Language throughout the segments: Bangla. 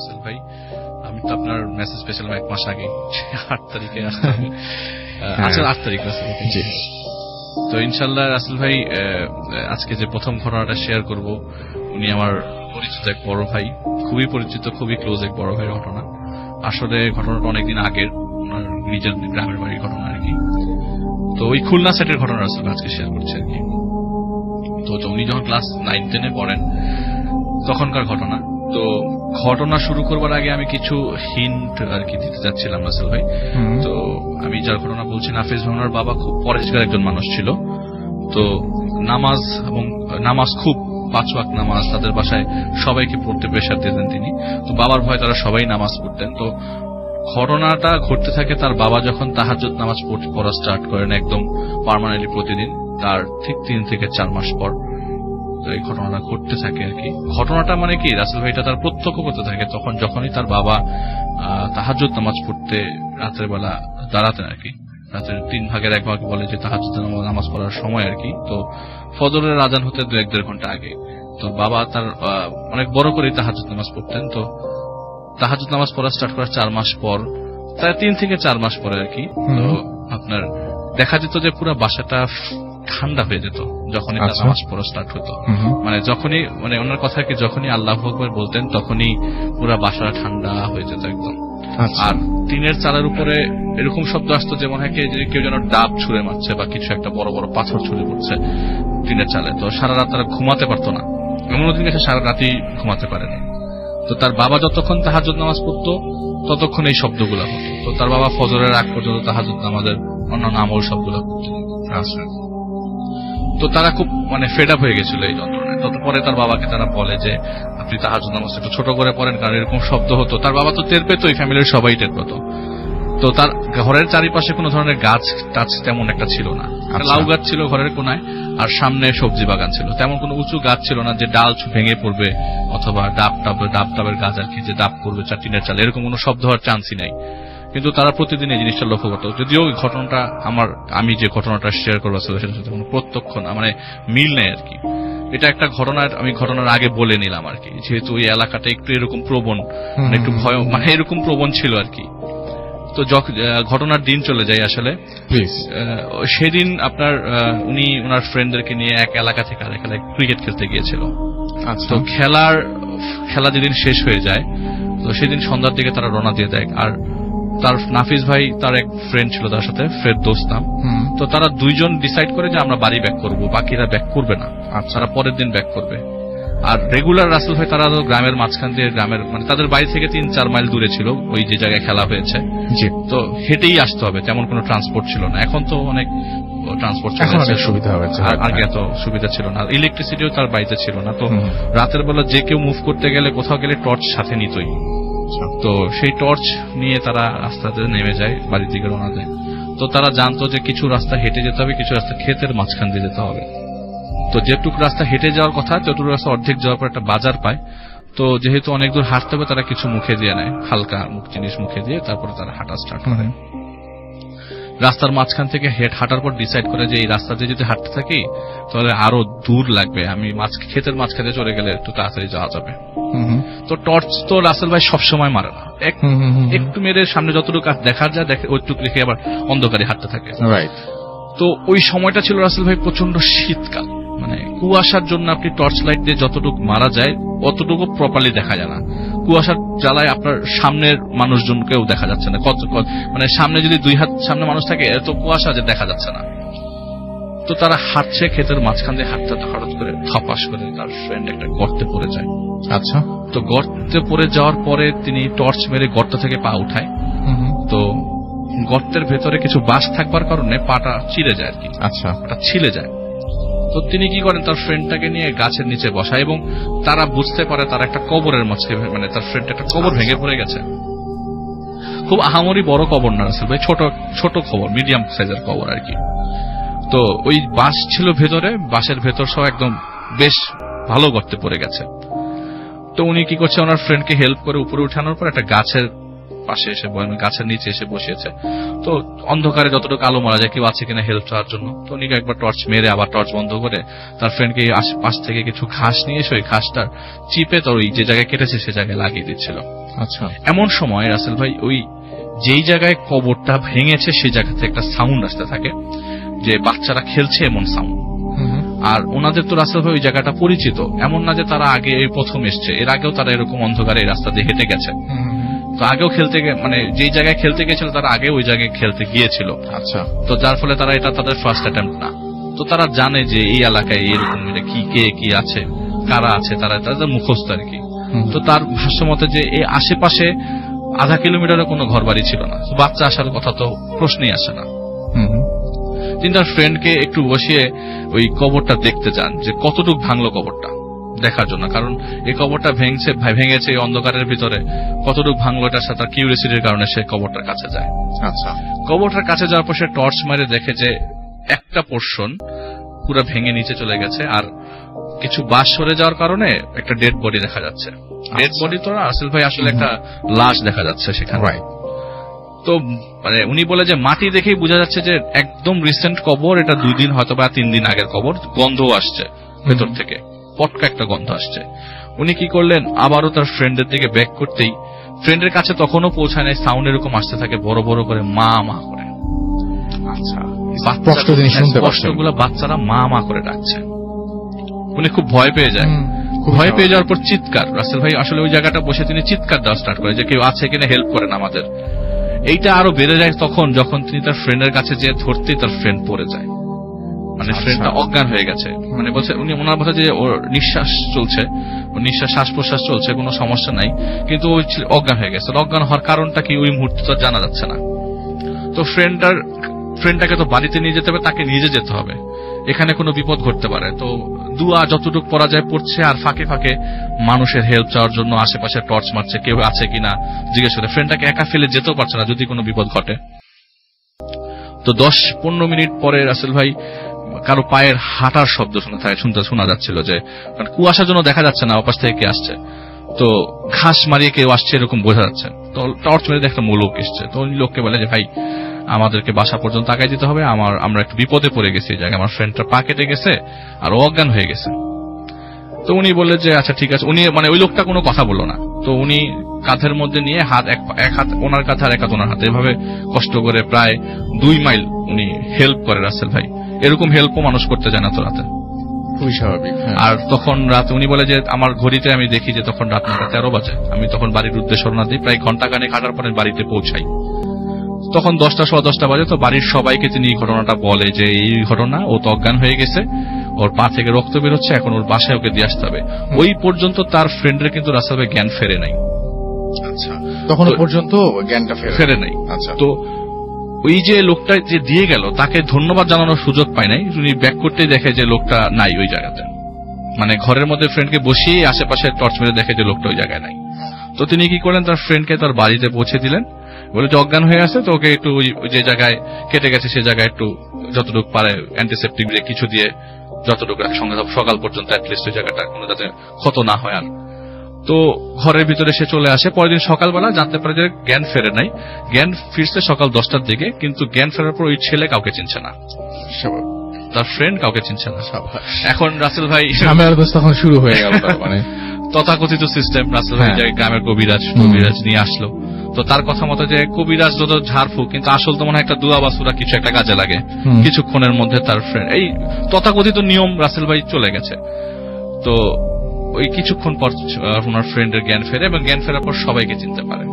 রাসেল ভাই, আমি তো আপনার মেসেজ পেয়েছিলাম 1 মাস আগে, 8 তারিখে আসতে হবে। আচ্ছা 8 তারিখ রাসেল ভাই। তো ইনশাল্লাহ রাসেল ভাই আজকে যে প্রথম ঘটনাটা শেয়ার করব, উনি আমার পরিচিত এক বড় ভাই, খুবই পরিচিত, খুবই ক্লোজ এক বড় ভাইয়ের ঘটনা। আসলে ঘটনাটা অনেকদিন আগের, ওনার নিজের গ্রামের বাড়ির ঘটনা আর কি। তো ওই খুলনা সেটের ঘটনা রাসেল ভাই আজকে শেয়ার করছে আর কি। তো উনি যখন ক্লাস 9-10 পড়েন তখনকার ঘটনা। তো ঘটনা শুরু করবার আগে আমি কিছু হিন্ট আর কি দিতে চাচ্ছিলাম রাসেল ভাই। তো আমি যার ঘটনা বলছি, নাফিজ ভাইনার বাবা খুব পরেশগার একজন মানুষ ছিল। তো নামাজ খুব 5 ওয়াক্ত নামাজ তাদের বাসায় সবাইকে পড়তে প্রেশার দিতেন তিনি। তো বাবার ভয় তারা সবাই নামাজ পড়তেন। তো ঘটনাটা ঘটতে থাকে তার বাবা যখন তাহাজ্জুদ নামাজ পড়া স্টার্ট করেন একদম পার্মানেন্টলি প্রতিদিন, তার ঠিক 3 থেকে 4 মাস পর এই ঘটনাটা ঘটতে থাকে আর কি। ঘটনাটা মানে কি রাসেল ভাইটা তার প্রত্যক্ষ করতে থাকে তখন যখনই তার বাবা তাহাজ্জুদ নামাজ পড়তে রাতের বেলা দাঁড়াতেন আর কি। রাতের 3 ভাগের 1 ভাগ বলে যে তাহাজ্জুদ নামাজ পড়ার সময় আর কি। তো ফজরের আজান হতে 2-1.5 ঘন্টা আগে তো বাবা তার অনেক বড় করে তাহাজ্জুদ নামাজ পড়তেন। তো তাহাজ্জুদ নামাজ পড়া স্টার্ট করার 4 মাস পর, প্রায় 3 থেকে 4 মাস পরে আর কি, তো আপনার দেখা যেত যে পুরো বাসাটা ঠান্ডা হয়ে যেত যখনই তার নামাজ পড়া স্টার্ট হতো। মানে যখনই ওনার কথা কি যখনই আল্লাহু আকবার বলতেন তখনই পুরো বাসা ঠান্ডা হয়ে যেত একদম। আর টিনের চালের উপরে এরকম শব্দ আসতো যে মনে হয় কেউ যেন ডাব ছুঁড়ে মারছে বা কিছু একটা বড় বড় পাথর ছুঁড়ে পড়ছে টিনের চালে। তো সারা রাত তারা ঘুমাতে পারতো না, এমন দিন গেছে সারা রাতই ঘুমাতে পারেনি। তো তার বাবা যতক্ষণ তাহাজ্জুদ নামাজ পড়তো ততক্ষণ এই শব্দগুলো হতো। তো তার বাবা ফজরের আগ পর্যন্ত তাহাজ্জুদ নামাজের অন্যান্য আমল সবগুলো করতেন। তো তারা খুব ফেড আপ হয়ে গেছিল এই যন্ত্রণায়। ততপরে তার বাবাকে তারা বলে যে আপনি তাহাজ্জুদ নামাজ একটু ছোট করে পড়েন, কারণ এরকম শব্দ হতো। তার বাবা তো টের পেত, এই ফ্যামিলির সবাই টের পেত। তো তার ঘরের চারিপাশে কোনো ধরনের গাছ টাছ তেমন একটা ছিল না। লাউ গাছ ছিল ঘরের কোনায়, আর সামনে সবজি বাগান ছিল। তেমন কোনো উঁচু গাছ ছিল না যে ডাল ভেঙে পড়বে, অথবা ডাব টাবের গাছ আর কি যে ডাব পড়বে টিনের চালে, এরকম কোনো শব্দ হওয়ার চান্সই নাই। কিন্তু তারা প্রতিদিন এই জিনিসটা লক্ষ্য করতো। যদিও ঘটনাটা আমি যে ঘটনাটা শেয়ার করবো সেটার সাথে কোনো প্রত্যক্ষ না, মিল নেই আর কি। এটা একটা আমি ঘটনার আগে বলে নিলাম আর কি, যেহেতু এই এলাকাটা একটু এরকম প্রবণ, একটু ভয় এরকম প্রবণ ছিল আর কি। তো ঘটনার দিন চলে যায় আসলে। সেদিন উনি ওনার ফ্রেন্ডদেরকে নিয়ে এক এলাকা থেকে আরেক এলাকায় ক্রিকেট খেলতে গিয়েছিল। তো খেলা যেদিন শেষ হয়ে যায়, তো সেদিন সন্ধ্যার দিকে তারা রওনা দিয়ে দেয়। আর তার নাফিজ ভাই তার এক ফ্রেন্ড ছিল তার সাথে, ফেরদৌস নাম। তো তারা 2 জন ডিসাইড করে যে আমরা বাড়ি ব্যাক করবো, বাকিরা ব্যাক করবে না, তারা পরের দিন ব্যাক করবে। আর রেগুলার রাসেল ভাই তারা গ্রামের মাঝখান দিয়ে তাদের বাড়ি থেকে 3-4 মাইল দূরে ছিল ওই যে জায়গায় খেলা হয়েছে। তো হেঁটেই আসতে হবে, তেমন কোনো ট্রান্সপোর্ট ছিল না। এখন তো অনেক ট্রান্সপোর্ট সুবিধা হয়েছে, আগে এত সুবিধা ছিল না। ইলেকট্রিসিটিও তার বাড়িতে ছিল না। তো রাতের বেলা যে কেউ মুভ করতে গেলে, কোথাও গেলে টর্চ সাথে নিতই। তো সেই টর্চ নিয়ে তারা রাস্তাতে নেমে যায়, বাড়ির দিকে রওনা দেয়। তো তারা জানতো যে কিছু রাস্তা হেঁটে যেতে হবে, কিছু রাস্তা ক্ষেতের মাঝখান দিয়ে যেতে হবে। তো যেটুকু রাস্তা হেঁটে যাওয়ার কথা ততটুকু রাস্তা অর্ধেক যাওয়ার পর একটা বাজার পায়। তো যেহেতু অনেক দূর হাঁটতে হবে, তারা কিছু মুখে দিয়ে নেয়, হালকা জিনিস মুখে দিয়ে, তারপরে তারা হাঁটা স্টার্ট করে। রাস্তার মাঝখান থেকে হাঁটার পর ডিসাইড করে যে এই রাস্তা দিয়ে যদি হাঁটতে থাকি তাহলে আরো দূর লাগবে, আমি ক্ষেতের মাঝখানে চলে গেলে একটু তাড়াতাড়ি যাওয়া যাবে। তো টর্চ তো রাসেল ভাই সবসময় মারে না, একটু মেরে সামনে যতটুকু দেখা যায় দেখে ওইটুকু রেখে আবার অন্ধকারে হাঁটতে থাকে। তো ওই সময়টা ছিল রাসেল ভাই প্রচন্ড শীতকাল, কুয়াশার জন্য আপনি টর্চ লাইট দিয়ে যতটুকু মারা যায় অতটুকু প্রপারলি দেখা যায় না। কুয়াশার জ্বালায় আপনার সামনের মানুষজনকেও দেখা যাচ্ছে না, সামনে যদি 2 হাত সামনে মানুষ থাকে এত কুয়াশা যে দেখা যাচ্ছে না। তো তারা হাঁটছে, ক্ষেতের মাঝখান দিয়ে হাঁটতে হঠাৎ করে ধপাস করে তার ফ্রেন্ড একটা গর্তে পড়ে যায়। আচ্ছা, তো গর্তে পড়ে যাওয়ার পরে তিনি টর্চ মেরে গর্ত থেকে পা উঠায়। তো গর্তের ভেতরে কিছু বাঁশ থাকবার কারণে পাটা চিড়ে যায় আর কি। আচ্ছা, পাটা ছিলে যায়। তো তিনি কি করেন, তার ফ্রেন্ডটাকে নিয়ে গাছের নিচে বসায় এবং তারা বুঝতে পারে তার একটা কবরের মাঝখানে তার ফ্রেন্ড একটা কবর ভেঙে পড়ে গেছে। খুব আহামরি বড় কবর না রাসেল ভাই, ছোট কবর, মিডিয়াম সাইজের কবর আর কি। তো ওই বাঁশ ছিল ভেতরে, বাঁশের ভেতর সব একদম বেশ ভালো গর্তে পড়ে গেছে। তো উনি কি করছে, ওনার ফ্রেন্ডকে হেল্প করে উপরে উঠানোর পর একটা গাছের পাশে এসে গাছের নিচে এসে বসিয়েছে। তো অন্ধকারে যতটুকু আলো মারা যায় কেউ আছে কিনা হেল্প চাওয়ার জন্য। তো উনি একবার টর্চ মেরে আবার টর্চ বন্ধ করে তার ফ্রেন্ডকে পাশ থেকে কিছু ঘাস নিয়ে এসে ওই ঘাসটা চিপে তোর ওই যে জায়গায় কেটেছে সে জায়গায় লাগিয়ে দিচ্ছিল। আচ্ছা, এমন সময় রাসেল ভাই ওই যেই জায়গায় কবরটা ভেঙেছে সেই জায়গা থেকে একটা সাউন্ড আসতে থাকে, যে বাচ্চারা খেলছে এমন সাউন্ড। আর ওনাদের তো রাসেল ভাই ওই জায়গাটা পরিচিত, এমন না যে তারা আগে এই প্রথম এসছে, এর আগেও তারা এরকম অন্ধকারে এই রাস্তা দিয়ে হেঁটে গেছে। তো আগেও খেলতে মানে যেই জায়গায় খেলতে গেছিল তারা আগে ওই জায়গায় খেলতে গিয়েছিল। আচ্ছা, তো যার ফলে তারা এটা তাদের ফার্স্ট অ্যাটেম্প্ট না। তো তারা জানে যে এই এলাকায় এরকম কি কে কি আছে, কারা আছে, তারা তাদের মুখস্থ আর কি। তো তার ভাষ্য মতে যে এই আশেপাশে আধা কিলোমিটারের কোনো ঘর বাড়ি ছিল না, বাচ্চা আসার কথা তো প্রশ্নই আসে না। তিনি তার ফ্রেন্ডকে একটু বসিয়ে ওই কবরটা দেখতে যান যে কতটুকু ভাঙলো কবরটা দেখার জন্য, কারণ এই কবরটা ভেঙেছে এই অন্ধকারের ভিতরে, কতটুকু ভাঙলো এটার সাথে কিউরিয়াসিটির কারণে সে কবরটার কাছে যায়। আচ্ছা, কবরটার কাছে যাওয়ার পর সে টর্চ মারে দেখে যে একটা পোর্শন পুরো ভেঙে নিচে চলে গেছে, আর কিছু বাঁশ সরে যাওয়ার কারণে একটা ডেড বডি দেখা যাচ্ছে। ডেড বডি তো আসল ভাই আসলে একটা লাশ দেখা যাচ্ছে সেখানে। তো মানে উনি বলে যে মাটি দেখেই বোঝা যাচ্ছে যে একদম রিসেন্ট কবর, এটা 2 দিন হয়তো বা 3 দিন আগের কবর। গন্ধও আসছে ভেতর থেকে, পটকা একটা গন্ধ আসছে। উনি কি করলেন, আবারও তার ফ্রেন্ডের দিকে ব্যাক করতেই ফ্রেন্ডের কাছে তখনও পৌঁছায় নাই, সাউন্ড এরকম আসতে থাকে বড় বড় করে মা মা করে। আচ্ছা, স্পষ্টগুলো বাচ্চারা মা মা করে ডাকছে। উনি খুব ভয় পেয়ে যায়। ভয় পেয়ে যাওয়ার পর চিৎকার, রাসেল ভাই আসলে ওই জায়গাটা বসে তিনি চিৎকার দেওয়া স্টার্ট করে যে কেউ আছে কিনা, হেল্প করেন আমাদের। এইটা আরো বেড়ে যায় তখন যখন তিনি তার ফ্রেন্ডের কাছে যে ধরতেই তার ফ্রেন্ড পড়ে যায়, মানে ফ্রেন্ডটা অজ্ঞান হয়ে গেছে। মানে বলছে উনি ওনার কথা যে ওর নিঃশ্বাস চলছে, ওর নিঃশ্বাস শ্বাস প্রশ্বাস চলছে, কোনো সমস্যা নাই, কিন্তু ওই অজ্ঞান হয়ে গেছে। অজ্ঞান হওয়ার কারণটা কি ওই মুহূর্তে তো জানা যাচ্ছে না। তো ফ্রেন্ডটাকে তো বাড়িতে নিয়ে যেতে হবে, তাকে নিজে যেতে হবে, এখানে কোনো বিপদ ঘটতে পারে। তো দুয়া যতটুকু পড়া যায় পড়ছে, আর ফাঁকে ফাঁকে মানুষের হেল্প চাওয়ার জন্য আশেপাশে টর্চ মারছে, কেউ আছে কিনা জিজ্ঞেস করে। ফ্রেন্ডটাকে একা ফেলে যেতেও পারছে না যদি কোনো বিপদ ঘটে। তো 10-15 মিনিট পরে রাসেল ভাই কারো পায়ের হাঁটার শব্দ শোনা যাচ্ছিল, যে কুয়াশার জন্য দেখা যাচ্ছে না ওপাশ থেকে কে আসছে। তো ঘাস মারিয়ে কেউ আসছে এরকম বোঝা যাচ্ছে। তো টর্চ মেরে একটা লোক এসছে। তো ওই লোককে বলে যে ভাই আমাদেরকে বাসা পর্যন্ত আগায় দিতে হবে, আমরা একটু বিপদে পড়ে গেছি এই জায়গায়, আমার ফ্রেন্ডটা পা কেটে গেছে আর অজ্ঞান হয়ে গেছে। তো উনি বললেন যে আচ্ছা ঠিক আছে। উনি মানে ওই লোকটা কোনো কথা বললো না। তো উনি কাঁধের মধ্যে নিয়ে এক হাত ওনার কাঁধে আর এক হাত ওনার হাতে, এভাবে কষ্ট করে প্রায় 2 মাইল উনি হেল্প করে রাসেল ভাই। এরকম হেল্পও মানুষ করতে জানা তো রাতে, খুবই স্বাভাবিক। আর তখন রাত উনি বলে যে আমার ঘড়িতে আমি দেখি যে তখন রাত 9:13 বাজে। আমি তখন বাড়ির উদ্দেশ্যে রওনা দিই, প্রায় ঘন্টাখানেক হাঁটার পরে বাড়িতে পৌঁছাই। তখন 10:10 বাজে। তো বাড়ির সবাইকে তিনি এই ঘটনাটা বলে যে এই ঘটনা, ও তো অজ্ঞান হয়ে গেছে, ওর পা থেকে রক্ত বেরোচ্ছে, এখন ওর বাসায় ওকে দিয়ে আসতে হবে। ওই পর্যন্ত তার ফ্রেন্ডের কিন্তু রাসেল ভাই জ্ঞান ফেরে নাই। আচ্ছা, তখন পর্যন্ত জ্ঞানটা ফেরে নাই। আচ্ছা, তো ওই যে লোকটা যে দিয়ে গেল তাকে ধন্যবাদ জানানোর সুযোগ পায় নাই। উনি ব্যাক করতেই দেখে যে লোকটা নাই ওই জায়গাতে, মানে ঘরের মধ্যে ফ্রেন্ডকে বসিয়ে আশেপাশে টর্চ মেরে দেখে যে লোকটা ওই জায়গায় নাই। তো তিনি কি করলেন, তার ফ্রেন্ডকে তার বাড়িতে পৌঁছে দিলেন, বলে যে অজ্ঞান হয়ে আছে, তো ওকে একটু যে জায়গায় কেটে গেছে সে জায়গায় একটু যতটুকু পারে অ্যান্টিসেপ্টিক দিয়ে কিছু দিয়ে যতটুকু সকাল পর্যন্ত অ্যাটলিস্ট ওই জায়গাটা কোনো যাতে ক্ষত না হয়। আর তো ঘরের ভিতরে সে চলে আসে। পরের দিন সকালবেলা জানতে পারে যে জ্ঞান ফেরে নাই, জ্ঞান ফিরছে সকাল 10টার দিকে, কিন্তু জ্ঞান ফেরার পর ওই ছেলে কাউকে চিনছে না, তার ফ্রেন্ড কাউকে চিনছে না। এখন রাসেল ভাই তখন শুরু হয়ে গেল, মানে তথাকথিত সিস্টেম। রাসেল ভাই গ্রামের কবিরাজ নিয়ে আসলো। তো তার কথা মতো যে কবিরাজ যত ঝাড়ফুঁক, কিন্তু আসল তো মনে হয় একটা দুয়া বা সূরা কিছু একটা কাজে লাগে। কিছুক্ষণের মধ্যে তার ফ্রেন্ড এই তথাকথিত নিয়ম রাসেল ভাই চলে গেছে। তো ওই কিছুক্ষণ পর ওনার ফ্রেন্ডের জ্ঞান ফেরে, এবং জ্ঞান ফেরার পর সবাইকে চিনতে পারে।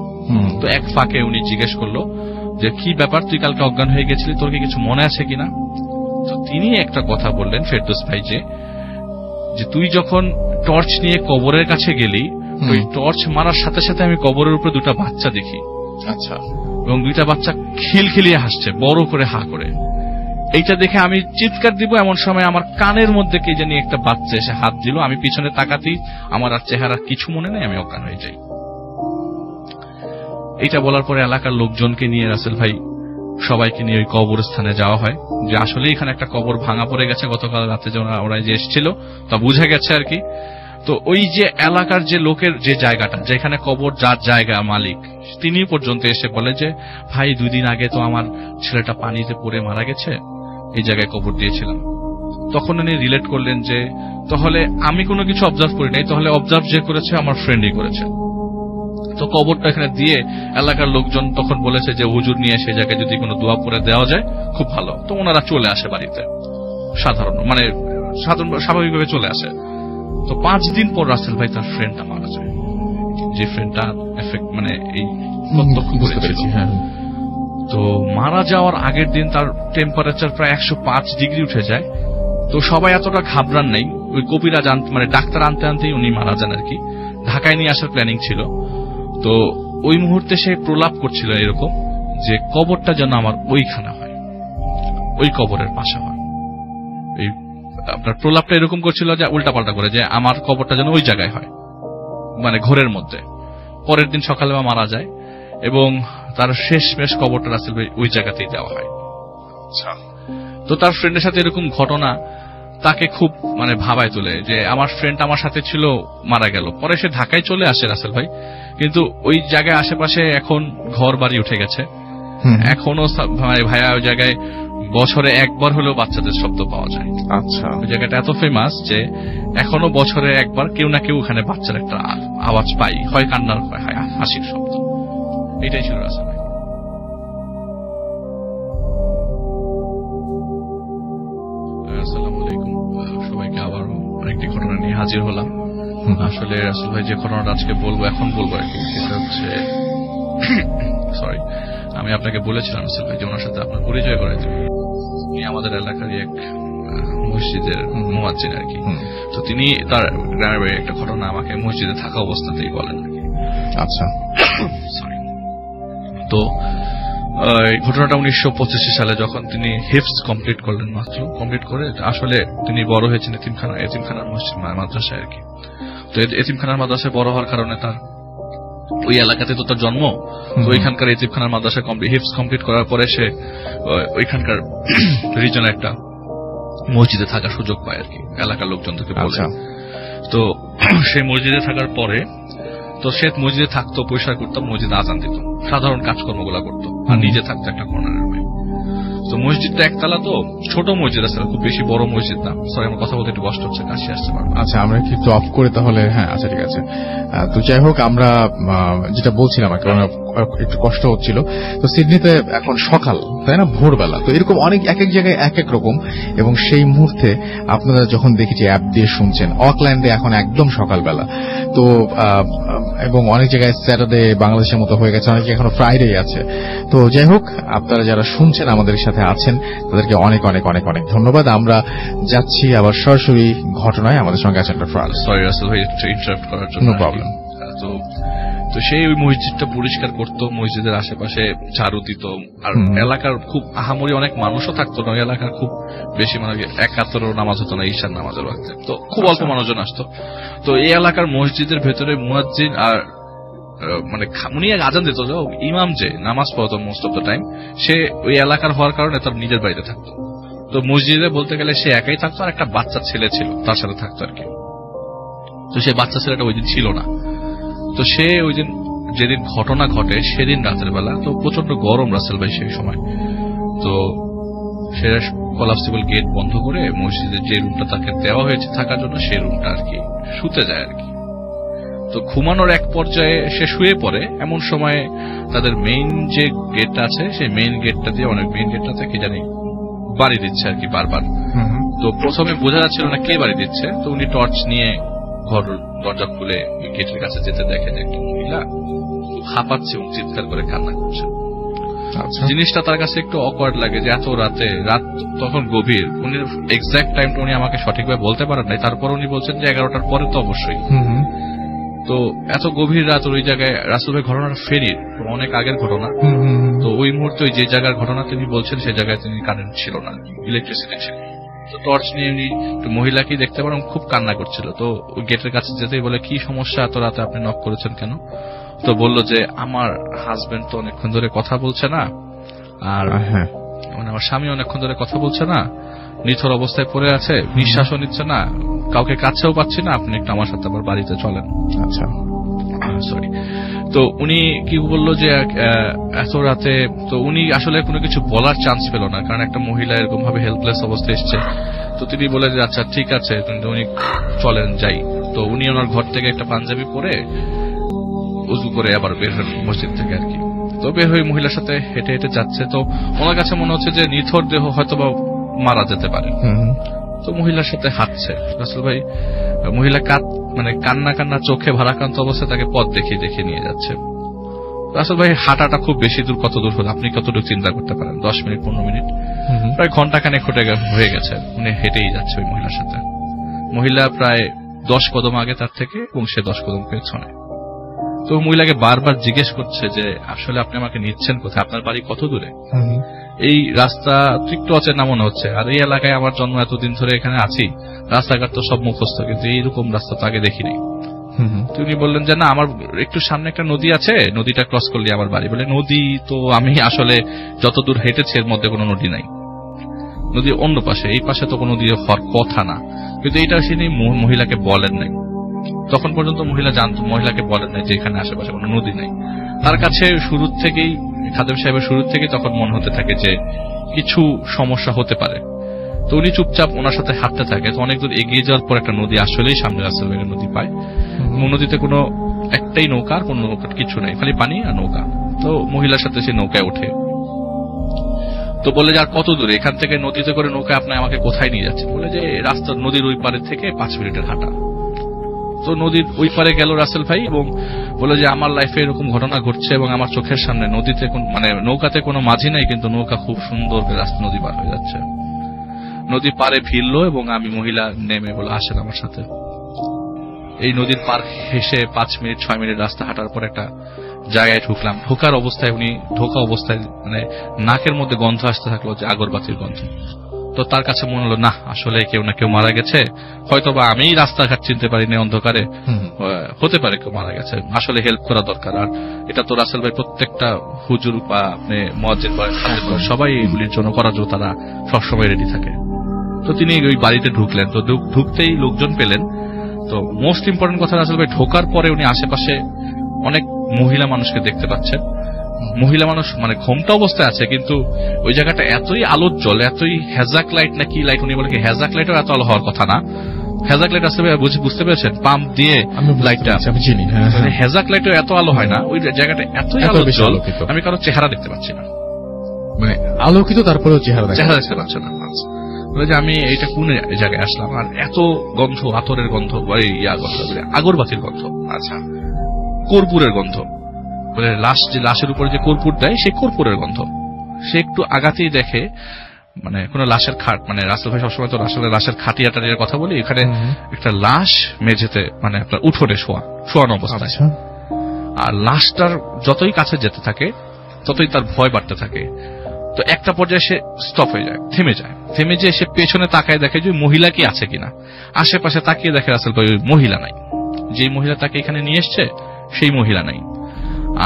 তো এক ফাঁকে উনি জিজ্ঞেস করলো যে কি ব্যাপার, তুই কালকে অজ্ঞান হয়ে গেছিলি, তোর কি কিছু মনে আছে কিনা? তো তিনি একটা কথা বললেন ফেরদৌস ভাই, যে তুই যখন টর্চ নিয়ে কবরের কাছে গেলি, ওই টর্চ মারার সাথে সাথে আমি কবরের উপরে 2টা বাচ্চা দেখি। আচ্ছা, এবং 2টা বাচ্চা খিলখিলিয়ে হাসছে, বড় করে হা করে। এইটা দেখে আমি চিৎকার দিব, এমন সময় আমার কানের মধ্যে কে জানি একটা বাচ্চা এসে হাত দিল। আমি পিছনে তাকাতেই আমার আর চেহারা কিছু মনে নেই, আমি অজ্ঞান হয়ে যাই। এটা বলার পরে এলাকার লোকজনকে নিয়ে রাসেল ভাই সবাইকে নিয়ে ওই কবরস্থানে যাওয়া হয়, যে আসলে এখানে একটা কবর ভাঙা পড়ে গেছে গতকাল রাতে, যে ওরা যে এসেছিল তা বুঝে গেছে আর কি। তো ওই যে এলাকার যে লোকের যে জায়গাটা, যেখানে কবর যার জায়গা মালিক, তিনি পর্যন্ত এসে বলে যে ভাই 2 দিন আগে তো আমার ছেলেটা পানিতে পড়ে মারা গেছে, এই জায়গায় কবর দিয়েছিলাম। তখন উনি রিলেট করলেন যে তাহলে আমি কোনো কিছু অবজার্ভ করি নাই, তাহলে অবজার্ভ যে করেছে আমার ফ্রেন্ডই করেছে। তো কবরটা এখানে দিয়ে এলাকার লোকজন তখন বলেছে যে হুজুর নিয়ে সেই জায়গায় যদি কোনো দোয়া পড়ে দেওয়া যায় খুব ভালো। তো ওনারা চলে আসে বাড়িতে, সাধারণ স্বাভাবিকভাবে চলে আসে। তো 5 দিন পর রাসেল ভাই তার ফ্রেন্ডটা মারা যায়, যে ফ্রেন্ডটা এই প্রত্যক্ষ করেছিল। তো মারা যাওয়ার আগের দিন তার টেম্পারেচার প্রায় 105 ডিগ্রি উঠে যায়। তো সবাই এতটা ঘাবড়ান নাই, ওই কবিরাজ ডাক্তার আনতে আনতেই উনি মারা যান আর কি। ঢাকায় নিয়ে আসার প্ল্যানিং ছিল। তো ওই মুহূর্তে সে প্রলাপ করছিল এরকম যে কবরটা যেন আমার ওইখানে হয়, ওই কবরের পাশে হয়। এই আপনার প্রলাপটা এরকম করছিল যে উল্টাপাল্টা করে, যে আমার কবরটা যেন ওই জায়গায় হয়, ঘরের মধ্যে। পরের দিন সকালে মারা যায় এবং তার শেষমেশ কবরটা রাসেল ভাই ওই জায়গাতেই দেওয়া হয়। তো তার ফ্রেন্ডের সাথে এরকম ঘটনা তাকে খুব ভাবায় তোলে যে আমার ফ্রেন্ড আমার সাথে ছিল, মারা গেল। পরে সে ঢাকায় চলে আসে রাসেল ভাই, কিন্তু ওই জায়গায় আশেপাশে এখন ঘর বাড়ি উঠে গেছে। এখনো ভাইয়া ওই জায়গায় বছরে একবার হলেও বাচ্চাদের শব্দ পাওয়া যায়। আচ্ছা, ওই জায়গাটা এত ফেমাস যে এখনো বছরে একবার কেউ না কেউ ওখানে বাচ্চার একটা আওয়াজ পাই, হয় কান্নার, হয় হাসির শব্দ। এটাই ছিল রাসেল ভাই। আসসালামু আলাইকুম সবাইকে, আবার আরেকটি ঘটনা নিয়ে হাজির হলাম। আসলে রাসেল ভাই যে ঘটনাটা আজকে এখন বলবো আর কি, সেটা হচ্ছে সরি, আমি আপনাকে বলেছিলাম রাসেল ভাই যে ওনার সাথে আপনার পরিচয় করে দেবেন। উনি আমাদের এলাকারই এক মসজিদের মুয়াজ্জিন আর কি। তো তিনি তার গ্রামের বাড়ির একটা ঘটনা আমাকে মসজিদে থাকা অবস্থাতেই বলেন আর কি। আচ্ছা, সরি। তো ঘটনাটা 1985 সালে যখন তিনি হিফজ কমপ্লিট করলেন, মাত্র কমপ্লিট করে আসলে তিনি বড় হয়েছেন এতিমখানার মসজিদ মাদ্রাসায় আর কি। তো এতিমখানার মাদ্রাসায় বড় হওয়ার কারণে তার ওই এলাকাতে তো তার জন্ম। তো ওইখানকার এতিমখানার মাদ্রাসায় হিফজ কমপ্লিট করার পরে সে ওইখানকার রিজনে একটা মসজিদে থাকার সুযোগ পায় আর কি, এলাকার লোকজন থেকে বলে। তো সেই মসজিদে থাকার পরে তো সে মসজিদে থাকতো, পরিষ্কার করতো, মসজিদে আজান দিত, সাধারণ কাজকর্মগুলো করতো, আর নিজে থাকতো একটা কর্নারের রুমে। তো মসজিদটা একতলা, তো ছোট মসজিদ আছে, খুব বেশি বড় মসজিদ না। সরি, আমার কথা বলতে একটু কষ্ট হচ্ছে, কাশি আসতে পারবো। আচ্ছা, আমরা কি একটু অফ করে তাহলে? হ্যাঁ, আচ্ছা, ঠিক আছে। তো যাই হোক, আমরা যেটা বলছিলাম আর কি, একটু কষ্ট হচ্ছিল। তো সিডনিতে এখন সকাল, তাই না, ভোরবেলা। তো এরকম অনেক এক এক জায়গায় এক এক রকম, এবং সেই মুহূর্তে আপনারা যখন দেখেছি অ্যাপ দিয়ে শুনছেন, অকল্যান্ডে এখন একদম সকালবেলা। তো এবং অনেক জায়গায় স্যাটারডে বাংলাদেশের মতো হয়ে গেছে, অনেকে এখনো ফ্রাইডে আছে। তো যাই হোক, আপনারা যারা শুনছেন আমাদের সাথে আছেন তাদেরকে অনেক অনেক অনেক অনেক ধন্যবাদ। আমরা যাচ্ছি আবার সরাসরি ঘটনায়। আমাদের সঙ্গে আছেন সরি রাসেল ভাই, ইন্টারাপ্ট করার জন্য। No problem. তো সেই ওই মসজিদটা পরিষ্কার করতো, মসজিদের আশেপাশে ঝাড়ু দিত, আর এলাকার খুব আহামরি অনেক মানুষও থাকতো না। এলাকার খুব বেশি একাত্তর নামাজ হতো না, ঈশার নামাজের ওয়াক্তে, তো খুব অল্প মানুষজন আসতো। তো এই এলাকার মসজিদের ভেতরে মুয়াজ্জিন আর উনি আজান দিত, ইমাম যে নামাজ পড়তো মোস্ট অফ দ্য টাইম, সে ওই এলাকার হওয়ার কারণে তার নিজের বাড়িতে থাকতো। তো মসজিদে বলতে গেলে সে একাই থাকতো, আর একটা বাচ্চা ছেলে ছিল তার সাথে থাকতো আর কি। তো সেই বাচ্চা ছেলেটা ওই দিন ছিল না। তো সে ওই দিন যেদিন ঘটনা ঘটে সেদিন রাতের বেলা, তো প্রচন্ড গরম রাসেল ভাই সেই সময়। তো সে কলাপসিবল গেট বন্ধ করে মসজিদের যে রুমটা তাকে দেওয়া হয়েছে থাকার জন্য, সেই রুমটা আর কি শুতে যায় আর কি। তো ঘুমানোর এক পর্যায়ে সে শুয়ে পড়ে। এমন সময় তাদের মেইন যে গেটটা আছে, সেই মেইন গেটটা দিয়ে মেইন গেটটাতে কি জানি বাড়ি দিচ্ছে আর কি বারবার। তো প্রথমে বোঝা যাচ্ছিল না কে বাড়ি দিচ্ছে। তো উনি টর্চ নিয়ে ঘর দরজা খুলে গেটের কাছে যেতে দেখে যে একটা মহিলা হাঁপাচ্ছে এবং চিৎকার করে কান্না করছে। জিনিসটা তার কাছে একটু অকওয়ার্ড লাগে যে এত রাতে, রাত তখন গভীর। উনি এক্সাক্ট টাইমটা উনি আমাকে সঠিকভাবে বলতে পারেন নাই, তারপর উনি বলছেন যে 11টার পরে তো অবশ্যই। তো এত গভীর রাত ওই জায়গায় রাসেল ভাই ঘটনাটা ফেরির অনেক আগের ঘটনা। তো ওই মুহূর্তে যে জায়গার ঘটনা তিনি বলছেন সেই জায়গায় তিনি কারেন্ট ছিল না, ইলেকট্রিসিটি ছিল। তো টর্চ নিয়ে উনি মহিলাকে দেখতে পারেন খুব কান্না করছিল। তো গেটের কাছে যেতেই বলে, কি সমস্যা, এত রাতে আপনি নক করেছেন কেন? তো বলল যে আমার হাজবেন্ড তো অনেকক্ষণ ধরে কথা বলছে না, আর আমার স্বামী অনেকক্ষণ ধরে কথা বলছে না, নিথর অবস্থায় পড়ে আছে, নিঃশ্বাসও নিচ্ছে না, কাউকে কাছেও পাচ্ছি না, আপনি একটু আমার সাথে আবার বাড়িতে চলেন। আচ্ছা, সরি। তো উনি কি বললো যে এত রাতে, তো উনি আসলে কোনো কিছু বলার চান্স পেল না, কারণ একটা মহিলা এরকম ভাবে হেল্পলেস অবস্থায় এসছে। তো তিনি বলে যে আচ্ছা ঠিক আছে, উনি চলেন যাই। তো উনি ওনার ঘর থেকে একটা পাঞ্জাবি পরে উজু করে আবার বের হয়ে মসজিদ থেকে আর কি। তো বের হয়ে মহিলার সাথে হেঁটে হেঁটে যাচ্ছে, তো ওনার কাছে মনে হচ্ছে যে নিথর দেহ হয়তোবা মারা যেতে পারে, তো মহিলার সাথে হাঁটছে। রাসূল ভাই মহিলা কান্না কান্না চোখে ভারাক্রান্ত অবস্থায় তাকে পথ দেখিয়ে দেখিয়ে নিয়ে যাচ্ছে। রাসূল ভাই হাঁটাটা খুব বেশি দূর, কত দূর হলো আপনি কতটুকু চিন্তা করতে পারেন, 10 মিনিট 15 মিনিট, প্রায় ঘন্টাখানেক হয়ে গেছে উনি হেঁটেই যাচ্ছে ওই মহিলার সাথে। মহিলা প্রায় 10 কদম আগে তার থেকে এবং সে 10 কদম পেছনে। তো মহিলাকে বারবার জিজ্ঞেস করছে যে আসলে আপনি আমাকে নিচ্ছেন কোথায়, আপনার বাড়ি কত দূরে? এই রাস্তা একটু অচেনা মনে হচ্ছে, আর এই এলাকায় আমার জন্ম, এতদিন ধরে এখানে আছি, রাস্তাঘাট তো সব মুখস্থ, কিন্তু এইরকম রাস্তা তো আগে দেখিনি। তিনি বললেন যে না, আমার একটু সামনে একটা নদী আছে, নদীটা ক্রস করলে আমার বাড়ি। বলে নদী তো আমি আসলে যতদূর হেঁটেছি এর মধ্যে কোনো নদী নাই, নদী অন্য পাশে, এই পাশে তো কোনো নদী হওয়ার কথা না। কিন্তু এইটা তিনি মহিলাকে বলেন নাই, তখন পর্যন্ত মহিলাকে বলেন নাই যে এখানে আশেপাশে কোনো নদী নাই। তার কাছে শুরু থেকেই, খাদেম সাহেবের শুরু থেকেই তখন মনে হতে থাকে যে কিছু সমস্যা হতে পারে। তো উনি চুপচাপ ওনার সাথে হাঁটতে থাকে। তো অনেক দূর এগিয়ে যাওয়ার পর একটা নদী আসলেই সামনে রাসূল ভাইয়ের নদী পায়, এবং নদীতে কোনো একটাই নৌকা, আর কোনো নৌকা কিছু নাই, খালি পানি আর নৌকা। তো মহিলার সাথে সে নৌকায় ওঠে, তো বলে যে আর কত দূরে এখান থেকে নদীতে করে নৌকা আপনি আমাকে কোথায় নিয়ে যাচ্ছেন? বলে যে রাস্তার নদীর ওই পারে থেকে 5 মিনিটের হাঁটা। তো নদীর ওই পারে গেল রাসেল ভাই এবং বলে যে আমার লাইফে এরকম ঘটনা ঘটছে এবং আমার চোখের সামনে নদীতে নৌকাতে কোনো মাঝি নাই, কিন্তু নৌকা খুব সুন্দর রাস্তা নদী পার হয়ে যাচ্ছে। নদী পারে ভিড়লো এবং আমি মহিলা নেমে বলে আসেন আমার সাথে। এই নদীর পার হেসে 5 মিনিট 6 মিনিট রাস্তা হাঁটার পর একটা জায়গায় ঢুকলাম। ঢোকার অবস্থায় ঢোকা অবস্থায় নাকের মধ্যে গন্ধ আসতে থাকলো, যে আগরবাতির গন্ধ। তো তার কাছে মনে হলো না, আসলে কেউ না কেউ মারা গেছে, হয়তোবা আমি রাস্তাঘাট চিনতে পারিনি অন্ধকারে, হতে পারে কেউ মারা গেছে, আসলে হেল্প করা দরকার। আর এটা তো রাসেল ভাই প্রত্যেকটা হুজুর বা আপনি মুয়াজ্জিন বা সবাই এগুলির জন্য করার জন্য তারা সবসময় রেডি থাকে। তো তিনি ওই বাড়িতে ঢুকলেন। তো ঢুকতেই লোকজন পেলেন। তো মোস্ট ইম্পর্টেন্ট কথা, রাসেল ভাই ঢোকার পরে উনি আশেপাশে অনেক মহিলা মানুষকে দেখতে পাচ্ছেন। মহিলা মানুষ ঘোমটা অবস্থায় আছে, কিন্তু ওই জায়গাটা এতই আলোর জল, এতই হ্যাজাক লাইট না কি লাইট, উনি বলে কি হ্যাজাক লাইটও এত আলো হওয়ার কথা না। হ্যাজাক লাইট আসলে বুঝতে পেরেছেন, পাম্প দিয়ে লাইটটা, আমি চিনি, হ্যাজাক লাইটও এত আলো হয় না। ওই জায়গাটা এতই আলোর জল, আমি কারো চেহারা দেখতে পাচ্ছি না, আলোকিত, তারপরেও চেহারা দেখতে পাচ্ছি না। বলে যে আমি এইটা কোন জায়গায় আসলাম, আর এত গন্ধ, আতরের গন্ধ, আগরবাতির গন্ধ, আচ্ছা কর্পূরের গন্ধ, বলে লাশের উপরে যে কর্পূর দেয় সেই কর্পূরের গন্ধ। সে একটু আগাতেই দেখে কোন লাশের খাট, রাসেল ভাই সবসময় তো লাশের খাটিয়াটার কথা বলি, এখানে একটা লাশ মেঝেতে আপনার উঠোনে শোয়ানো অবস্থায়। আর লাশটার যতই কাছে যেতে থাকে ততই তার ভয় বাড়তে থাকে। তো একটা পর্যায়ে সে স্টপ হয়ে যায়, থেমে যে সে পেছনে তাকায় দেখে যে মহিলা কি আছে কিনা। আশেপাশে তাকিয়ে দেখে রাসেল ভাই ওই মহিলা নাই, যে মহিলা তাকে এখানে নিয়ে এসছে সেই মহিলা নাই।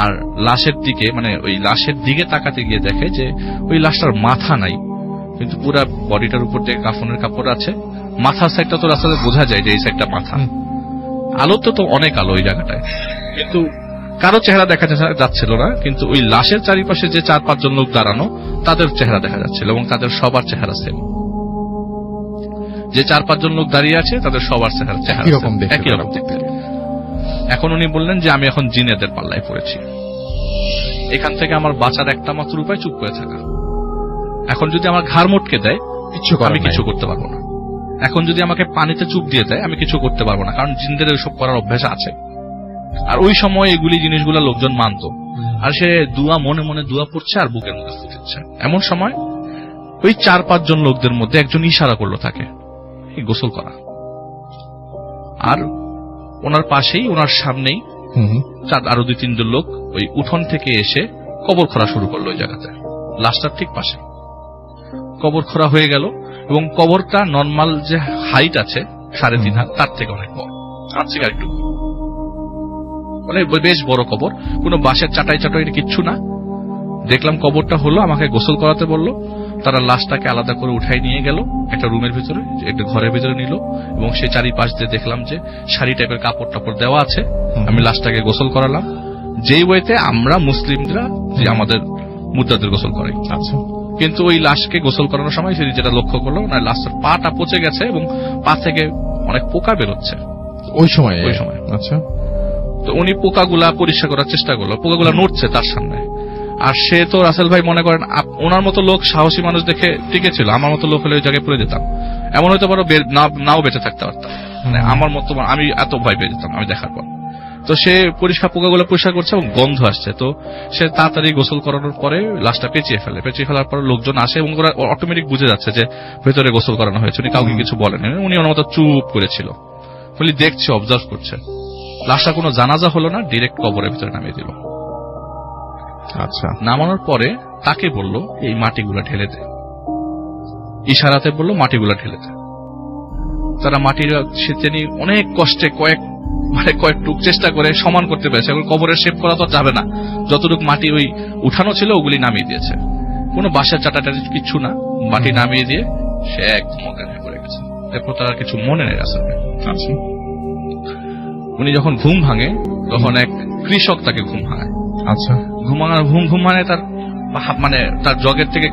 আর লাশের দিকে ওই লাশের দিকে তাকাতে গিয়ে দেখে যে ওই লাশটার মাথা নাই, কিন্তু পুরা বডিটার উপর যে কাফনের কাপড় আছে, মাথার সাইডটা তো রাস্তাতে বোঝা যায় যে এই সাইডটা মাথা। আলো তো অনেক আলো ওই জায়গাটায়, কিন্তু কারো চেহারা দেখা যাচ্ছিল না। কিন্তু ওই লাশের চারিপাশে যে 4-5 জন লোক দাঁড়ানো, তাদের চেহারা দেখা যাচ্ছিল এবং তাদের সবার চেহারা সেম। যে 4-5 জন লোক দাঁড়িয়ে আছে তাদের সবার চেহারা একই রকম দেখতে। এখন উনি বললেন যে আমি এখন জিনেদের পাল্লায় পড়েছি, এখান থেকে আমার বাঁচার একটা মাত্র উপায় চুপ করে থাকা। এখন যদি আমার ঘাড় মোটকে দেয় আমি কিছু করতে পারবো না, এখন যদি আমাকে পানিতে চুপ দিয়ে দেয় আমি কিছু করতে পারবো না, কারণ জিনদের ওইসব করার অভ্যাস আছে। আর ওই সময় জিনিসগুলা লোকজন মানত, আর সে মনে মনে দোয়া পড়ছে আর বুকের মধ্যে ফুটেছে। এমন সময় ওই 4-5 জন লোকদের মধ্যে একজন ইশারা করলো তাকে গোসল করা। আর ওনার পাশেই, ওনার সামনেই আরো 2-3 জন লোক ওই উঠোন থেকে এসে কবর খোঁড়া শুরু করলো ওই জায়গাতে, লাশটার ঠিক পাশে কবর খোঁড়া হয়ে গেল। এবং কবরটা নর্মাল যে হাইট আছে 3.5 হাত, তার থেকে অনেক বড়, আছে একটু বেশ বড় কবর, কোন বাঁশের চাটাই কিচ্ছু না। দেখলাম কবরটা হলো, আমাকে গোসল করাতে বললো। তারা লাশটাকে আলাদা করে উঠাই নিয়ে গেল একটা রুমের ভিতরে, একটা ঘরের ভিতরে নিল, এবং সে চারিপাশ দিয়ে দেখলাম যে শাড়ি টাইপের কাপড় টাপড় দেওয়া আছে। আমি লাশটাকে গোসল করালাম যেই ওয়েতে আমরা মুসলিমরা যে আমাদের মুদ্দাদের গোসল করে। আচ্ছা, কিন্তু ওই লাশকে গোসল করানোর সময় সে যেটা লক্ষ্য করলো, না লাশের পাটা পচে গেছে এবং পা থেকে অনেক পোকা বেরোচ্ছে ওই সময়। আচ্ছা, তো উনি পোকাগুলা পরিষ্কার করার চেষ্টা করলো, পোকাগুলা নড়ছে তার সামনে। আর সে তো রাসেল ভাই মনে করেন ওনার মতো লোক সাহসী মানুষ দেখে টিকে ছিল, আমার মতো লোক হলে ওই জায়গায় পড়ে যেতাম, এমন হয়তো পারো নাও বেঁচে থাকতে পারতাম, মানে আমার মতো আমি এত ভয় পেয়ে যেতাম আমি দেখার পর। তো সে পোকাগুলো পরিষ্কার করছে এবং গন্ধ আসছে, তো সে তাড়াতাড়ি গোসল করানোর পরে লাশটা পেঁচিয়ে ফেলার পর লোকজন আসে এবং ওরা অটোমেটিক বুঝে যাচ্ছে যে ভেতরে গোসল করানো হয়েছে। উনি কাউকে কিছু বলেন, উনি ওনার মতো চুপ করেছিল, বলি দেখছে, অবজার্ভ করছে। লাশটা কোনো জানাজা হলো না, ডিরেক্ট কবরের ভিতরে নামিয়ে দিল। আচ্ছা, নামানোর পরে তাকে বলল এই মাটিগুলা ঢেলে দে, ইশারাতে বলল মাটিগুলা ঢেলে দে। তারা মাটির তিনি অনেক কষ্টে কয়েক টুক চেষ্টা করে সমান করতে পেরেছে। এখন কবরের শেপ করা তো যাবে না, যতটুকু মাটি ওই উঠানো ছিল ওগুলি নামিয়ে দিয়েছে, কোনো বাসার চাটাটাটি কিচ্ছু না, মাটি নামিয়ে দিয়ে সে একদম অজ্ঞান হয়ে পড়ে গেছে। এরপর তার কিছু মনে নেই আসলে। আচ্ছা, উনি যখন ঘুম ভাঙে তখন এক কৃষক তাকে ঘুম ভাঙায়। আচ্ছা, ঘুম ভাঙে তার জগের থেকে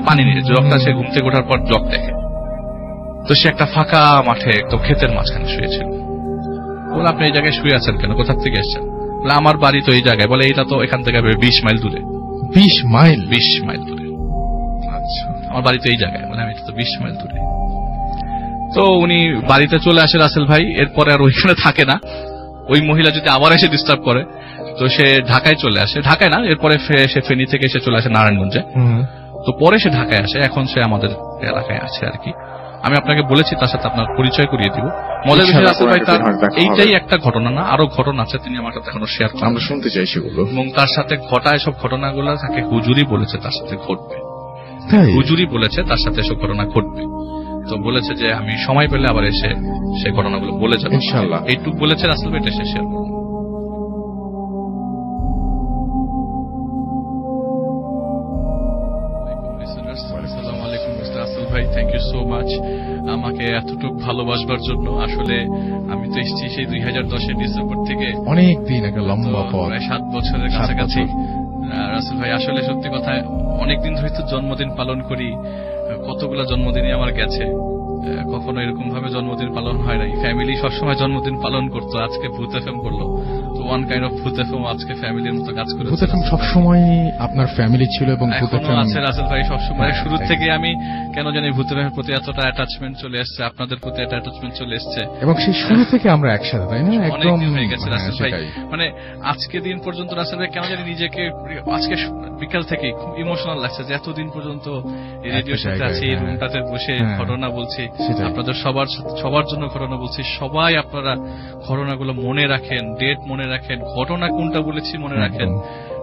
পানি নিয়ে, জগটা সে ঘুম থেকে ওঠার পর জগ দেখে, তো সে একটা ফাঁকা মাঠে একদম ক্ষেতের মাঝখানে শুয়েছিল। বলে আপনি এই জায়গায় শুয়ে আছেন কেন, কোথা থেকে এসছেন? বলে আমার বাড়ি তো এই জায়গায়। বলে এটা তো এখান থেকে 20 মাইল দূরে। 20 মাইল? 20 মাইল দূরে। আচ্ছা, আমার বাড়ি তো এই জায়গায়। বলে আমি এটা তো 20 মাইল দূরে। তো উনি বাড়িতে চলে আসে রাসেল ভাই, এরপরে আর ওইখানে থাকে না। ওই মহিলা যদি আবার এসে ডিস্টার্ব করে তো সে ঢাকায় চলে আসে, ঢাকায় না, এরপরে সে ফেনী থেকে এসে চলে আসে নারায়ণগঞ্জে। তো পরে সে ঢাকায় আসে, এখন সে আমাদের এলাকায় আছে আর কি। আমি আপনাকে বলেছি তার সাথে আপনার পরিচয় করিয়ে দিব। মজার বিষয় রাসেল ভাই, তার এইটাই একটা ঘটনা না, আরো ঘটনা আছে, তিনি আমার সাথে এখনো শেয়ার করেন, আমরা শুনতে চাই সেগুলো। এবং তার সাথে ঘটা এসব ঘটনাগুলো তাকে হুজুরি বলেছে তার সাথে ঘটবে, হুজুরি বলেছে তার সাথে এসব ঘটনা ঘটবে। তো বলেছে যে আমি সময় পেলে আবার এসে সে ঘটনাগুলো বলে যাবো ইনশাআল্লাহ। এইটুক বলেছে রাসেল ভাই, এটা এসে শেয়ার করবো। আসসালামু আলাইকুম মিস্টার রাসেল ভাই, থ্যাংক ইউ সো মাচ আমাকে এতটুকু ভালোবাসবার জন্য। আসলে আমি তো এসেছি সেই 2010 ডিসেম্বর থেকে, অনেক দিন, একটা লম্বা পথ, প্রায় 7 বছরের কাছাকাছি। রাসেল ভাই আসলে সত্যি কথা, অনেকদিন ধরে তো জন্মদিন পালন করি, কতগুলো জন্মদিনই আমার গেছে, কখনো এরকম ভাবে জন্মদিন পালন হয় নাই। ফ্যামিলি সবসময় জন্মদিন পালন করতো, আজকে ভূত এফএম করলো, তো ওয়ান কাইন্ড অফ ভূত এফএম আজকে ফ্যামিলির মতো কাজ করে। ভূত এফএম সবসময় আপনার ফ্যামিলি ছিল এবং ভূত এখনো এফএম আছে রাসেল ভাই সবসময়। শুরু থেকে আমি কেন জানি ভূত এফএমের প্রতি এতটা অ্যাটাচমেন্ট চলে এসছে, আপনাদের প্রতি একটা অ্যাটাচমেন্ট চলে এসছে, এবং সেই শুরু থেকে আমরা একসাথে, তাই না? একদম হয়ে গেছে রাসেল ভাই। মানে আজকে দিন পর্যন্ত রাসেল ভাই কেন জানি নিজেকে আজকে বিকাল থেকে খুব ইমোশনাল লাগছে যে এতদিন পর্যন্ত এই রেডিওর সাথে আছি, এই রুমটাতে বসে ঘটনা বলছি, আপনাদের সবার জন্য ঘটনা বলছি। সবাই আপনারা ঘটনাগুলো মনে রাখেন, ডেট মনে রাখেন, ঘটনা কোনটা বলেছি মনে রাখেন।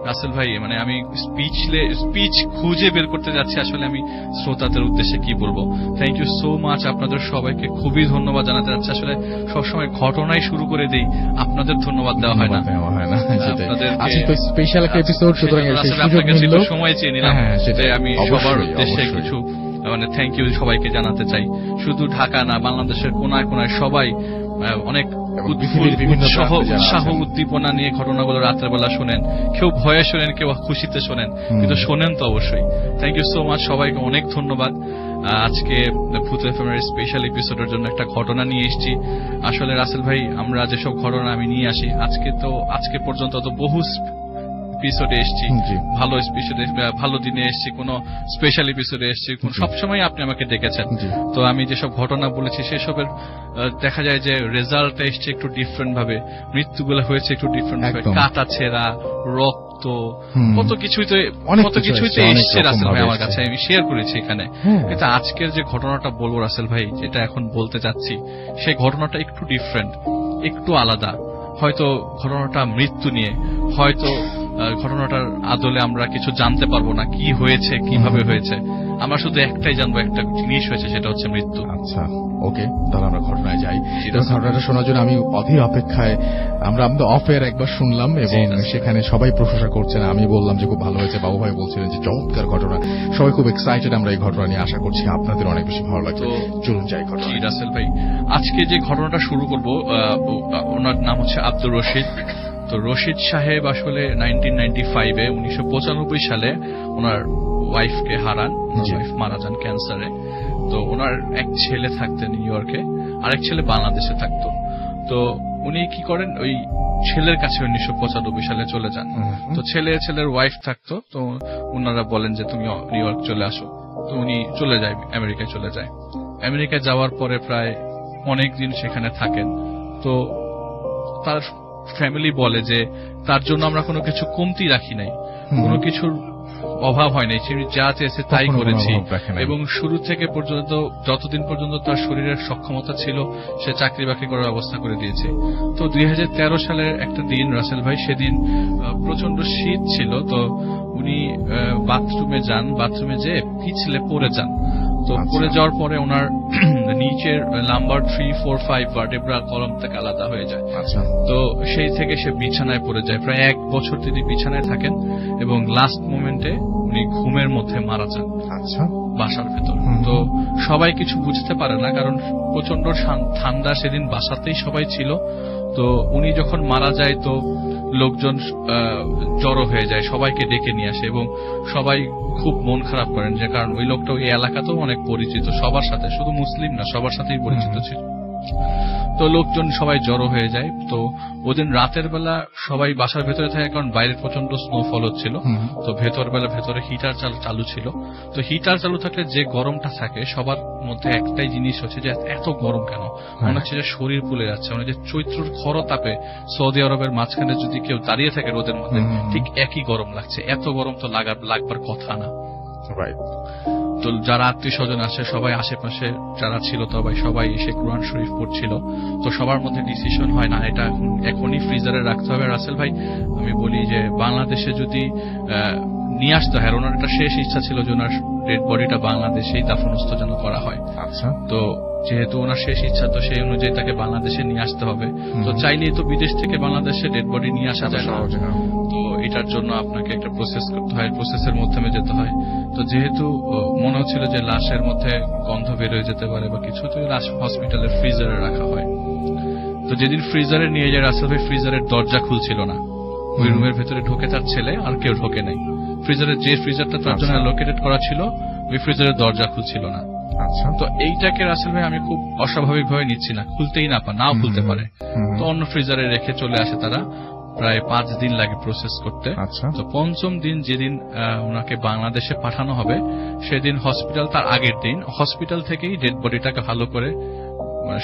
রাসেল ভাই মানে আমি স্পিচ খুঁজে বের করতে যাচ্ছি আসলে আমি শ্রোতাদের উদ্দেশ্যে কি বলবো। থ্যাংক ইউ সো মাচ, আপনাদের সবাইকে খুবই ধন্যবাদ জানাতে যাচ্ছি। আসলে সবসময় ঘটনাই শুরু করে দেই, আপনাদের ধন্যবাদ দেওয়া হয় না। স্পেশাল একটা এপিসোড, সুতরাং সময় চেয়ে নিলাম, সেটাই আমি সবার উদ্দেশ্যে কিছু থ্যাংক ইউ সবাইকে জানাতে চাই। শুধু ঢাকা না, বাংলাদেশের কোনায় কোনায় সবাই অনেক উৎসাহ উদ্দীপনা নিয়ে ঘটনাগুলো রাতের বেলা শোনেন, কেউ ভয়ে শোনেন, কেউ খুশিতে শোনেন, কিন্তু শোনেন তো অবশ্যই। থ্যাংক ইউ সো মাচ, সবাইকে অনেক ধন্যবাদ। আজকে ভূত এফএম এর স্পেশাল এপিসোডের জন্য একটা ঘটনা নিয়ে এসেছি। আসলে রাসেল ভাই, আমরা যেসব ঘটনা আমি নিয়ে আসি আজকে পর্যন্ত তো বহু এপিসোডে এসেছি, ভালো এপিসোডে, ভালো দিনে এসেছি, কোন স্পেশাল এপিসোডে এসেছি, সবসময় আপনি আমাকে ডেকেছেন। তো আমি যেসব ঘটনা বলেছি সেসবের দেখা যায় যে রেজাল্টটা এসছে একটু ডিফারেন্ট ভাবে, মৃত্যুগুলো হয়েছে একটু ডিফারেন্ট ভাবে, কাটা ছেঁড়া, রক্ত, কত কিছুই তো এসছে রাসেল ভাই আমার কাছে, আমি শেয়ার করেছি এখানে। কিন্তু আজকের যে ঘটনাটা বলবো রাসেল ভাই, যেটা এখন বলতে চাচ্ছি, সেই ঘটনাটা একটু ডিফারেন্ট, একটু আলাদা। হয়তো ঘটনাটা মৃত্যু নিয়ে, হয়তো ঘটনাটার আদলে আমরা কিছু জানতে পারবো না, কি হয়েছে, কিভাবে হয়েছে। আমরা শুধু একটাই জানবো, একটা জিনিস হয়েছে, সেটা হচ্ছে মৃত্যু। আচ্ছা, ওকে, তাহলে আমরা ঘটনায় যাই। ঘটনাটা শোনার জন্য আমি অধীর অপেক্ষায়। আমরা অফের একবার শুনলাম এবং সেখানে সবাই প্রশংসা করছেন, আমি বললাম যে খুব ভালো হয়েছে, বাবু ভাই বলছিলেন যে চমৎকার ঘটনা, সবাই খুব এক্সাইটেড আমরা এই ঘটনা নিয়ে। আশা করছি আপনাদের অনেক বেশি ভালো লাগবে। চলুন যাই ঘটনা। রাসেল ভাই, আজকে যে ঘটনাটা শুরু করবো, ওনার নাম হচ্ছে আব্দুর রশিদ। তো রশিদ সাহেব আসলে 1995 সালে ওনার ওয়াইফকে হারান, ওয়াইফ মারা যান ক্যান্সারে। তো ওনার এক ছেলে থাকতেন নিউ ইয়র্কে, আরেক ছেলে বাংলাদেশে থাকতো। তো উনি কি করেন, ওই ছেলের কাছে 1995 সালে চলে যান। তো ছেলের ওয়াইফ থাকতো, তো ওনারা বলেন যে তুমি নিউ ইয়র্ক চলে আসো। তো উনি চলে যায়, আমেরিকায় চলে যায়। আমেরিকায় যাওয়ার পরে প্রায় অনেক দিন সেখানে থাকেন। তো তার ফ্যামিলি বলে যে তার জন্য আমরা কোনো কিছু কমতি রাখি নাই, কোনো কিছুর অভাব হয় নাই, সে যা চেয়েছে তাই করেছি। এবং শুরু থেকে পর্যন্ত যতদিন পর্যন্ত তার শরীরের সক্ষমতা ছিল সে চাকরি বাকরি করার ব্যবস্থা করে দিয়েছে। তো 2013 সালের একটা দিন রাসেল ভাই, সেদিন প্রচন্ড শীত ছিল। তো উনি বাথরুমে যান, বাথরুমে যেয়ে পিছলে পড়ে যান। তো পড়ে যাওয়ার পরে ওনার নিচের নাম্বার 3, 4, 5 ভার্টেব্রা কলম থেকে আলাদা হয়ে যায়। তো সেই থেকে সে বিছানায় পড়ে যায়। প্রায় 1 বছর তিনি বিছানায় থাকেন এবং লাস্ট মোমেন্টে উনি ঘুমের মধ্যে মারা যান বাসার ভেতর। তো সবাই কিছু বুঝতে পারে না, কারণ প্রচন্ড ঠান্ডা, সেদিন বাসাতেই সবাই ছিল। তো উনি যখন মারা যায় তো লোকজন জড়ো হয়ে যায়, সবাইকে ডেকে নিয়ে আসে এবং সবাই খুব মন খারাপ করেন, যে কারণ ওই লোকটা ওই এলাকাতেও অনেক পরিচিত, সবার সাথে, শুধু মুসলিম না সবার সাথেই পরিচিত ছিল। তো লোকজন সবাই জড়ো হয়ে যায়। তো ওদিন রাতের বেলা সবাই বাসার ভেতরে থাকে, কারণ বাইরে প্রচন্ড স্নোফল হচ্ছিল। তো ভেতরে হিটার চালু ছিল। তো হিটার চালু থাকলে যে গরমটা থাকে, সবার মধ্যে একটাই জিনিস হচ্ছে যে এত গরম কেন, মনে হচ্ছে যে শরীর পুলে যাচ্ছে। মানে যে চৈত্রের খরতাপে সৌদি আরবের মাঝখানে যদি কেউ দাঁড়িয়ে থাকে রোদের মধ্যে, ঠিক একই গরম লাগছে। এত গরম তো লাগবার কথা না। তো যারা আত্মীয় স্বজন আসে, সবাই আশেপাশে যারা ছিল সবাই এসে কোরআন শরীফ পড়ছিল। তো সবার মধ্যে ডিসিশন হয় না, এটা এখনই ফ্রিজারে রাখতে হবে। রাসেল ভাই, আমি বলি যে বাংলাদেশে যদি নিয়ে আসতে হয়, ওনার একটা শেষ ইচ্ছা ছিল যে ওনার ডেড বডিটা বাংলাদেশেই দাফনস্থ যেন করা হয়। তো যেহেতু ওনার শেষ ইচ্ছা, তো সেই অনুযায়ী তাকে বাংলাদেশে নিয়ে আসতে হবে। তো চাইলেই তো বিদেশ থেকে বাংলাদেশে ডেড বডি নিয়ে আসা যায় না। তো এটার জন্য আপনাকে একটা প্রসেস করতে হয়, প্রসেসের মাধ্যমে যেতে হয়। তো যেহেতু মনে হচ্ছিল যে লাশের মধ্যে গন্ধ বের হয়ে যেতে পারে বা কিছু, তো লাশ হসপিটালের ফ্রিজারে রাখা হয়। তো যেদিন ফ্রিজারে নিয়ে যায়, রাসেল ভাই ফ্রিজারের দরজা খুলছিল না। ওই রুমের ভেতরে ঢোকে তার ছেলে, আর কেউ ঢোকে নাই। ফ্রিজারের যে ফ্রিজারটা তার জন্য লোকেটেড করা ছিল, ওই ফ্রিজারের দরজা খুলছিল না। তো এইটাকে রাসেল ভাই আমি খুব অস্বাভাবিক ভাবে নিচ্ছি না, খুলতেই নাও খুলতে পারে। তো অন্য ফ্রিজারে রেখে চলে আসে তারা। প্রায় 5 দিন লাগে প্রসেস করতে। তো 5ম দিন যেদিন ওনাকে বাংলাদেশে পাঠানো হবে, সেদিন হসপিটাল, তার আগের দিন হসপিটাল থেকেই ডেড বডিটাকে ভালো করে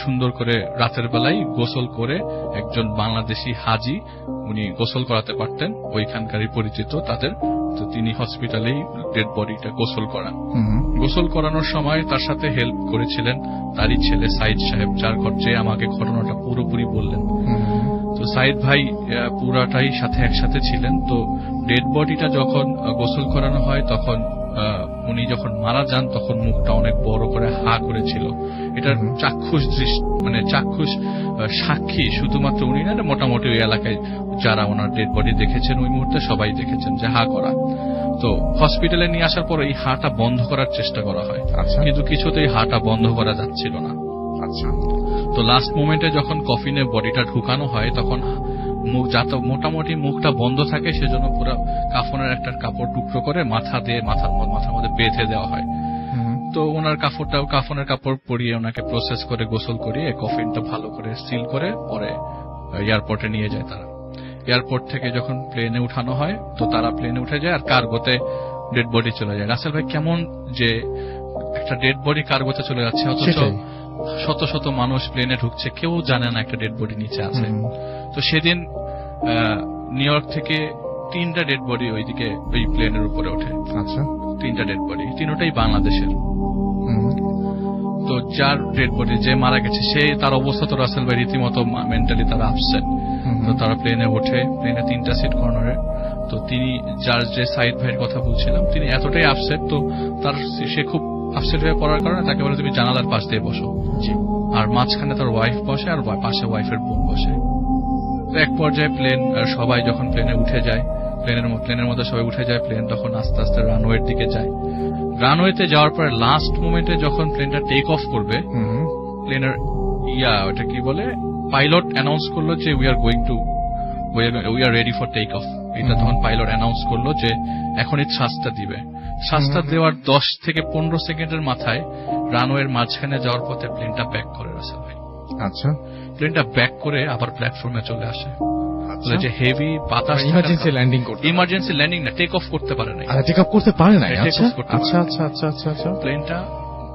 সুন্দর করে রাতের বেলায় গোসল করে, একজন বাংলাদেশি হাজি উনি গোসল করাতে পারতেন, ওইখানকারই পরিচিত তাদের। তো তিনি হসপিটালেই ডেড বডিটা গোসল করান। গোসল করানোর সময় তার সাথে হেল্প করেছিলেন তারই ছেলে সাইদ সাহেব, যার খরচে আমাকে ঘটনাটা পুরোপুরি বললেন। তো সাইদ ভাই পুরাটাই একসাথে ছিলেন। তো ডেড বডিটা যখন গোসল করানো হয়, তখন উনি যখন মারা যান, তখন মুখটা অনেক বড় করে হা করেছিল। এটার চাক্ষুষ চাক্ষুষ সাক্ষী শুধুমাত্র উনি না, মোটামুটি ওই এলাকায় যারা ওনার ডেড বডি দেখেছেন ওই মুহূর্তে সবাই দেখেছেন যে হা করা। তো হসপিটালে নিয়ে আসার পর এই হাটা বন্ধ করার চেষ্টা করা হয়, কিন্তু কিছুতেই হাটা বন্ধ করা যাচ্ছিল না। তো লাস্ট মোমেন্টে যখন কফিনে বডিটা ঢুকানো হয়, তখন যাতে মোটামুটি মুখটা বন্ধ থাকে, সেজন্য পুরো কাফনের একটা কাপড় টুকরো করে মাথার মধ্যে বেঁধে দেওয়া হয়। তো ওনার কাফনের কাপড় পরিয়ে ওনাকে প্রসেস করে গোসল করিয়ে কফিনটা ভালো করে সিল করে পরে এয়ারপোর্টে নিয়ে যায় তারা। এয়ারপোর্ট থেকে যখন প্লেনে উঠানো হয়, তো তারা প্লেনে উঠে যায় আর কার্গোতে ডেড বডি চলে যায়। রাসেল ভাই, কেমন যে একটা ডেড বডি কার্গোতে চলে যাচ্ছে, অথচ শত শত মানুষ প্লেনে ঢুকছে, কেউ জানে না একটা ডেড বডি নিচে আছে। তো সেদিন নিউ ইয়র্ক থেকে 3টা ডেড বডি ওইদিকে ওই প্লেনের উপরে ওঠে। 3টা ডেড বডি, 3টাই বাংলাদেশের। তো যার ডেড বডি যে মারা গেছে, তার অবস্থা তো রাসেল ভাই রীতিমতো মেন্টালি তারা আপসেট। তো তারা প্লেনে ওঠে, প্লেনে 3টা সিট কর্নারে। তো তিনি যে সাইদ ভাইয়ের কথা বলছিলাম, তিনি এতটাই আপসেট, তো সে খুব আপসেট হয়ে পড়ার কারণে তাকে বলে তুমি জানালার পাশ দিয়ে বসো, আর মাঝখানে তার ওয়াইফ বসে আর পাশে ওয়াইফের বোন বসে। তো এক পর্যায়ে সবাই যখন প্লেনে উঠে যায়, প্লেনের মধ্যে সবাই উঠে যায়, প্লেন তখন আস্তে আস্তে রানওয়ের দিকে যায়। রানওয়েতে যাওয়ার পরে লাস্ট মোমেন্টে যখন প্লেনটা টেক অফ করবে, প্লেনের ওটা কি বলে, পাইলট অ্যানাউন্স করলো যে we are ready for take off. এটা তখন পাইলট অ্যানাউন্স করলো যে এখনই শ্বাসটা দিবে। শ্বাসটা দেওয়ার 10 থেকে 15 সেকেন্ডের মাথায় রানওয়ের মাঝখানে যাওয়ার পথে প্লেনটা ব্যাক করে রাসেল ভাই। আচ্ছা, প্লেনটা ব্যাক করে আবার প্ল্যাটফর্মে চলে আসে। যে হেভি বাতাস, ইমার্জেন্সি ল্যান্ডিং করতে, ইমার্জেন্সি ল্যান্ডিং না, টেক অফ করতে পারে না। টেক অফ করতে পারে না। আচ্ছা আচ্ছা আচ্ছা আচ্ছা আচ্ছা আচ্ছা। প্লেনটা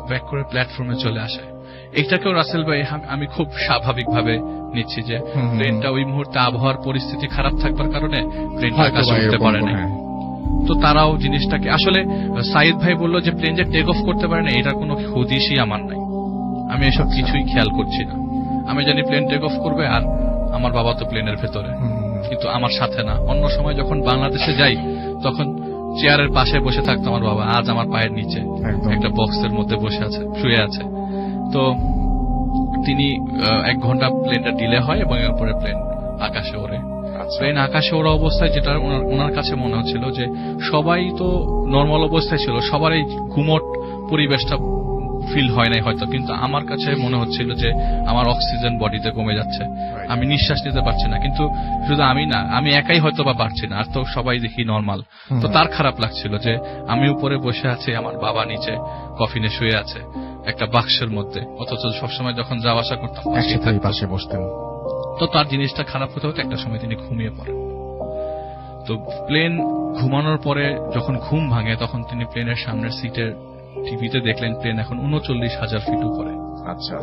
ব্যাক করে প্ল্যাটফর্মে চলে আসে। এটাকেও রাসেল ভাই আমি খুব স্বাভাবিকভাবে নিচ্ছি যে প্লেনটা ওই মুহূর্তে আবহাওয়ার পরিস্থিতি খারাপ থাকবার কারণে প্লেনটা আকাশে উঠতে পারে না। তো তারাও জিনিসটাকে আসলে সাইদ ভাই বললো যে প্লেন যে টেক অফ করতে পারে না, এটার কোনো হদিশই আমার নাই। আমি এসব কিছুই খেয়াল করছি না। আমি জানি প্লেন টেক অফ করবে, আর আমার বাবা তো প্লেনের ভেতরে, কিন্তু আমার সাথে না। অন্য সময় যখন বাংলাদেশে যাই তখন চেয়ারের পাশে বসে থাকতো আমার বাবা, আজ আমার পায়ের নিচে একটা বক্সের মধ্যে বসে আছে, শুয়ে আছে। তো তিনি 1 ঘন্টা প্লেনটা ডিলে হয় এবং এরপরে প্লেন আকাশে ওড়ে। প্লেন আকাশে ওড়া অবস্থায় যেটা ওনার কাছে মনে হচ্ছিল যে সবাই তো নর্মাল অবস্থায় ছিল, সবার এই ঘুমট পরিবেশটা ফিল হয় নাই হয়তো, কিন্তু আমার কাছে মনে হচ্ছিল যে আমার অক্সিজেন বডিতে কমে যাচ্ছে, আমি নিঃশ্বাস নিতে পারছি না। কিন্তু শুধু আমি না, আমি একাই হয়তো বা পারছি না, আর তো সবাই দেখি নর্মাল। তো তার খারাপ লাগছিল যে আমি উপরে বসে আছি, আমার বাবা নিচে কফিনে শুয়ে আছে একটা বাক্সের মধ্যে, অথচ সবসময় যখন যাওয়া আসা করতাম পাশে বসতেন। তো তার জিনিসটা খারাপ হতে হতে একটা সময় তিনি ঘুমিয়ে পড়েন। তো প্লেন ঘুমানোর পরে যখন ঘুম ভাঙে তখন তিনি প্লেনের সামনের সিটের টিভিতে দেখলেন প্লেন এখন 39,000 ফিট উপরে। আচ্ছা,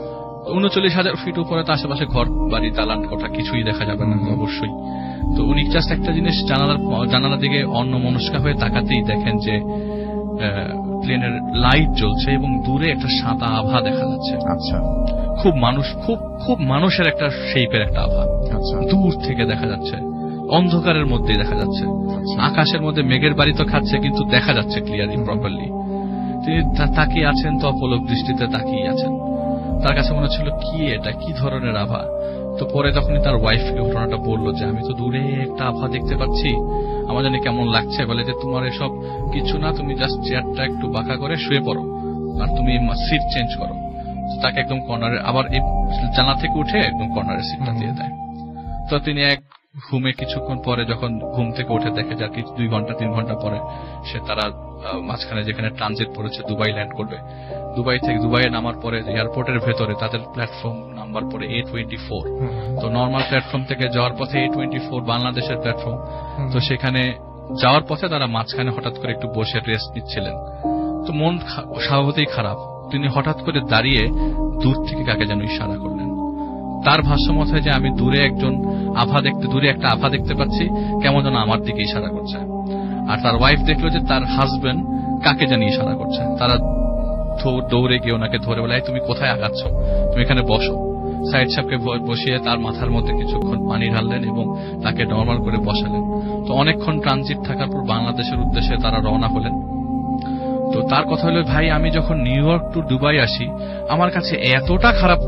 39,000 ফিট উপরে, তো আশেপাশে ঘর বাড়ি দালান কোঠা কিছুই দেখা যাবে না অবশ্যই। তো উনি জাস্ট একটা জিনিস জানালার দিকে অন্যমনস্ক হয়ে তাকাতেই দেখেন যে প্লেনের লাইট জ্বলছে এবং দূরে একটা সাদা আভা দেখা যাচ্ছে। আচ্ছা, খুব মানুষের একটা শেপের একটা আভা দূর থেকে দেখা যাচ্ছে, অন্ধকারের মধ্যেই দেখা যাচ্ছে। আকাশের মধ্যে মেঘের বাড়ি তো খাচ্ছে, কিন্তু দেখা যাচ্ছে ক্লিয়ারলি প্রপারলি। তিনি তাকিয়ে আছেন, তো অপলক দৃষ্টিতে তাকিয়ে আছেন। তার কাছে মনে হচ্ছিল কি এটা, কি ধরনের আভা। তো পরে তখনই তার ওয়াইফকে ঘটনাটা বললো যে আমি তো দূরে একটা আভা দেখতে পাচ্ছি, আমার জানি কেমন লাগছে। বলে যে তোমার এসব কিছু না, তুমি জাস্ট চেয়ারটা একটু বাঁকা করে শুয়ে পড়ো আর তুমি সিট চেঞ্জ করো। তাকে একদম কর্নারে, আবার এই জানলা থেকে উঠে একদম কর্নারের সিটটা দিয়ে দেয়। তো তিনি এক ঘুমে কিছুক্ষণ পরে যখন ঘুম থেকে উঠে দেখে যে 2 ঘন্টা 3 ঘন্টা পরে তারা মাঝখানে যেখানে ট্রানজিট পড়েছে দুবাই ল্যান্ড করবে। দুবাইয়ে নামার পরে এয়ারপোর্টের ভেতরে তাদের প্ল্যাটফর্ম নাম্বার পরে A24। তো নর্মাল প্ল্যাটফর্ম থেকে যাওয়ার পথে A24 বাংলাদেশের প্ল্যাটফর্ম। তো সেখানে যাওয়ার পথে তারা মাঝখানে হঠাৎ করে একটু বসে রেস্ট নিচ্ছিলেন। তো মন স্বভাবতই খারাপ, তিনি হঠাৎ করে দাঁড়িয়ে দূর থেকে কাকে যেন ইশারা করলেন। তার ভাষ্য মতে যে আমি দূরে একটা আভা দেখতে পাচ্ছি, কেমন যেন আমার দিকে ইশারা করছে। আর তার ওয়াইফ দেখলো যে তার হাজবেন্ড কাকে জানি ইশারা করছে। তারা দৌড়ে গিয়ে ওনাকে ধরে বলে, তুমি কোথায় আগাচ্ছ, তুমি এখানে বসো। সাইদ সাহেবকে বসিয়ে তার মাথার মধ্যে কিছুক্ষণ পানি ঢাললেন এবং তাকে নরমাল করে বসালেন। তো অনেকক্ষণ ট্রানজিট থাকার পর বাংলাদেশের উদ্দেশ্যে তারা রওনা হলেন। তো তার কথা হলো, ভাই আমি যখন নিউ ইয়র্ক টু দুবাই আসি আমার কাছে এতটা খারাপ,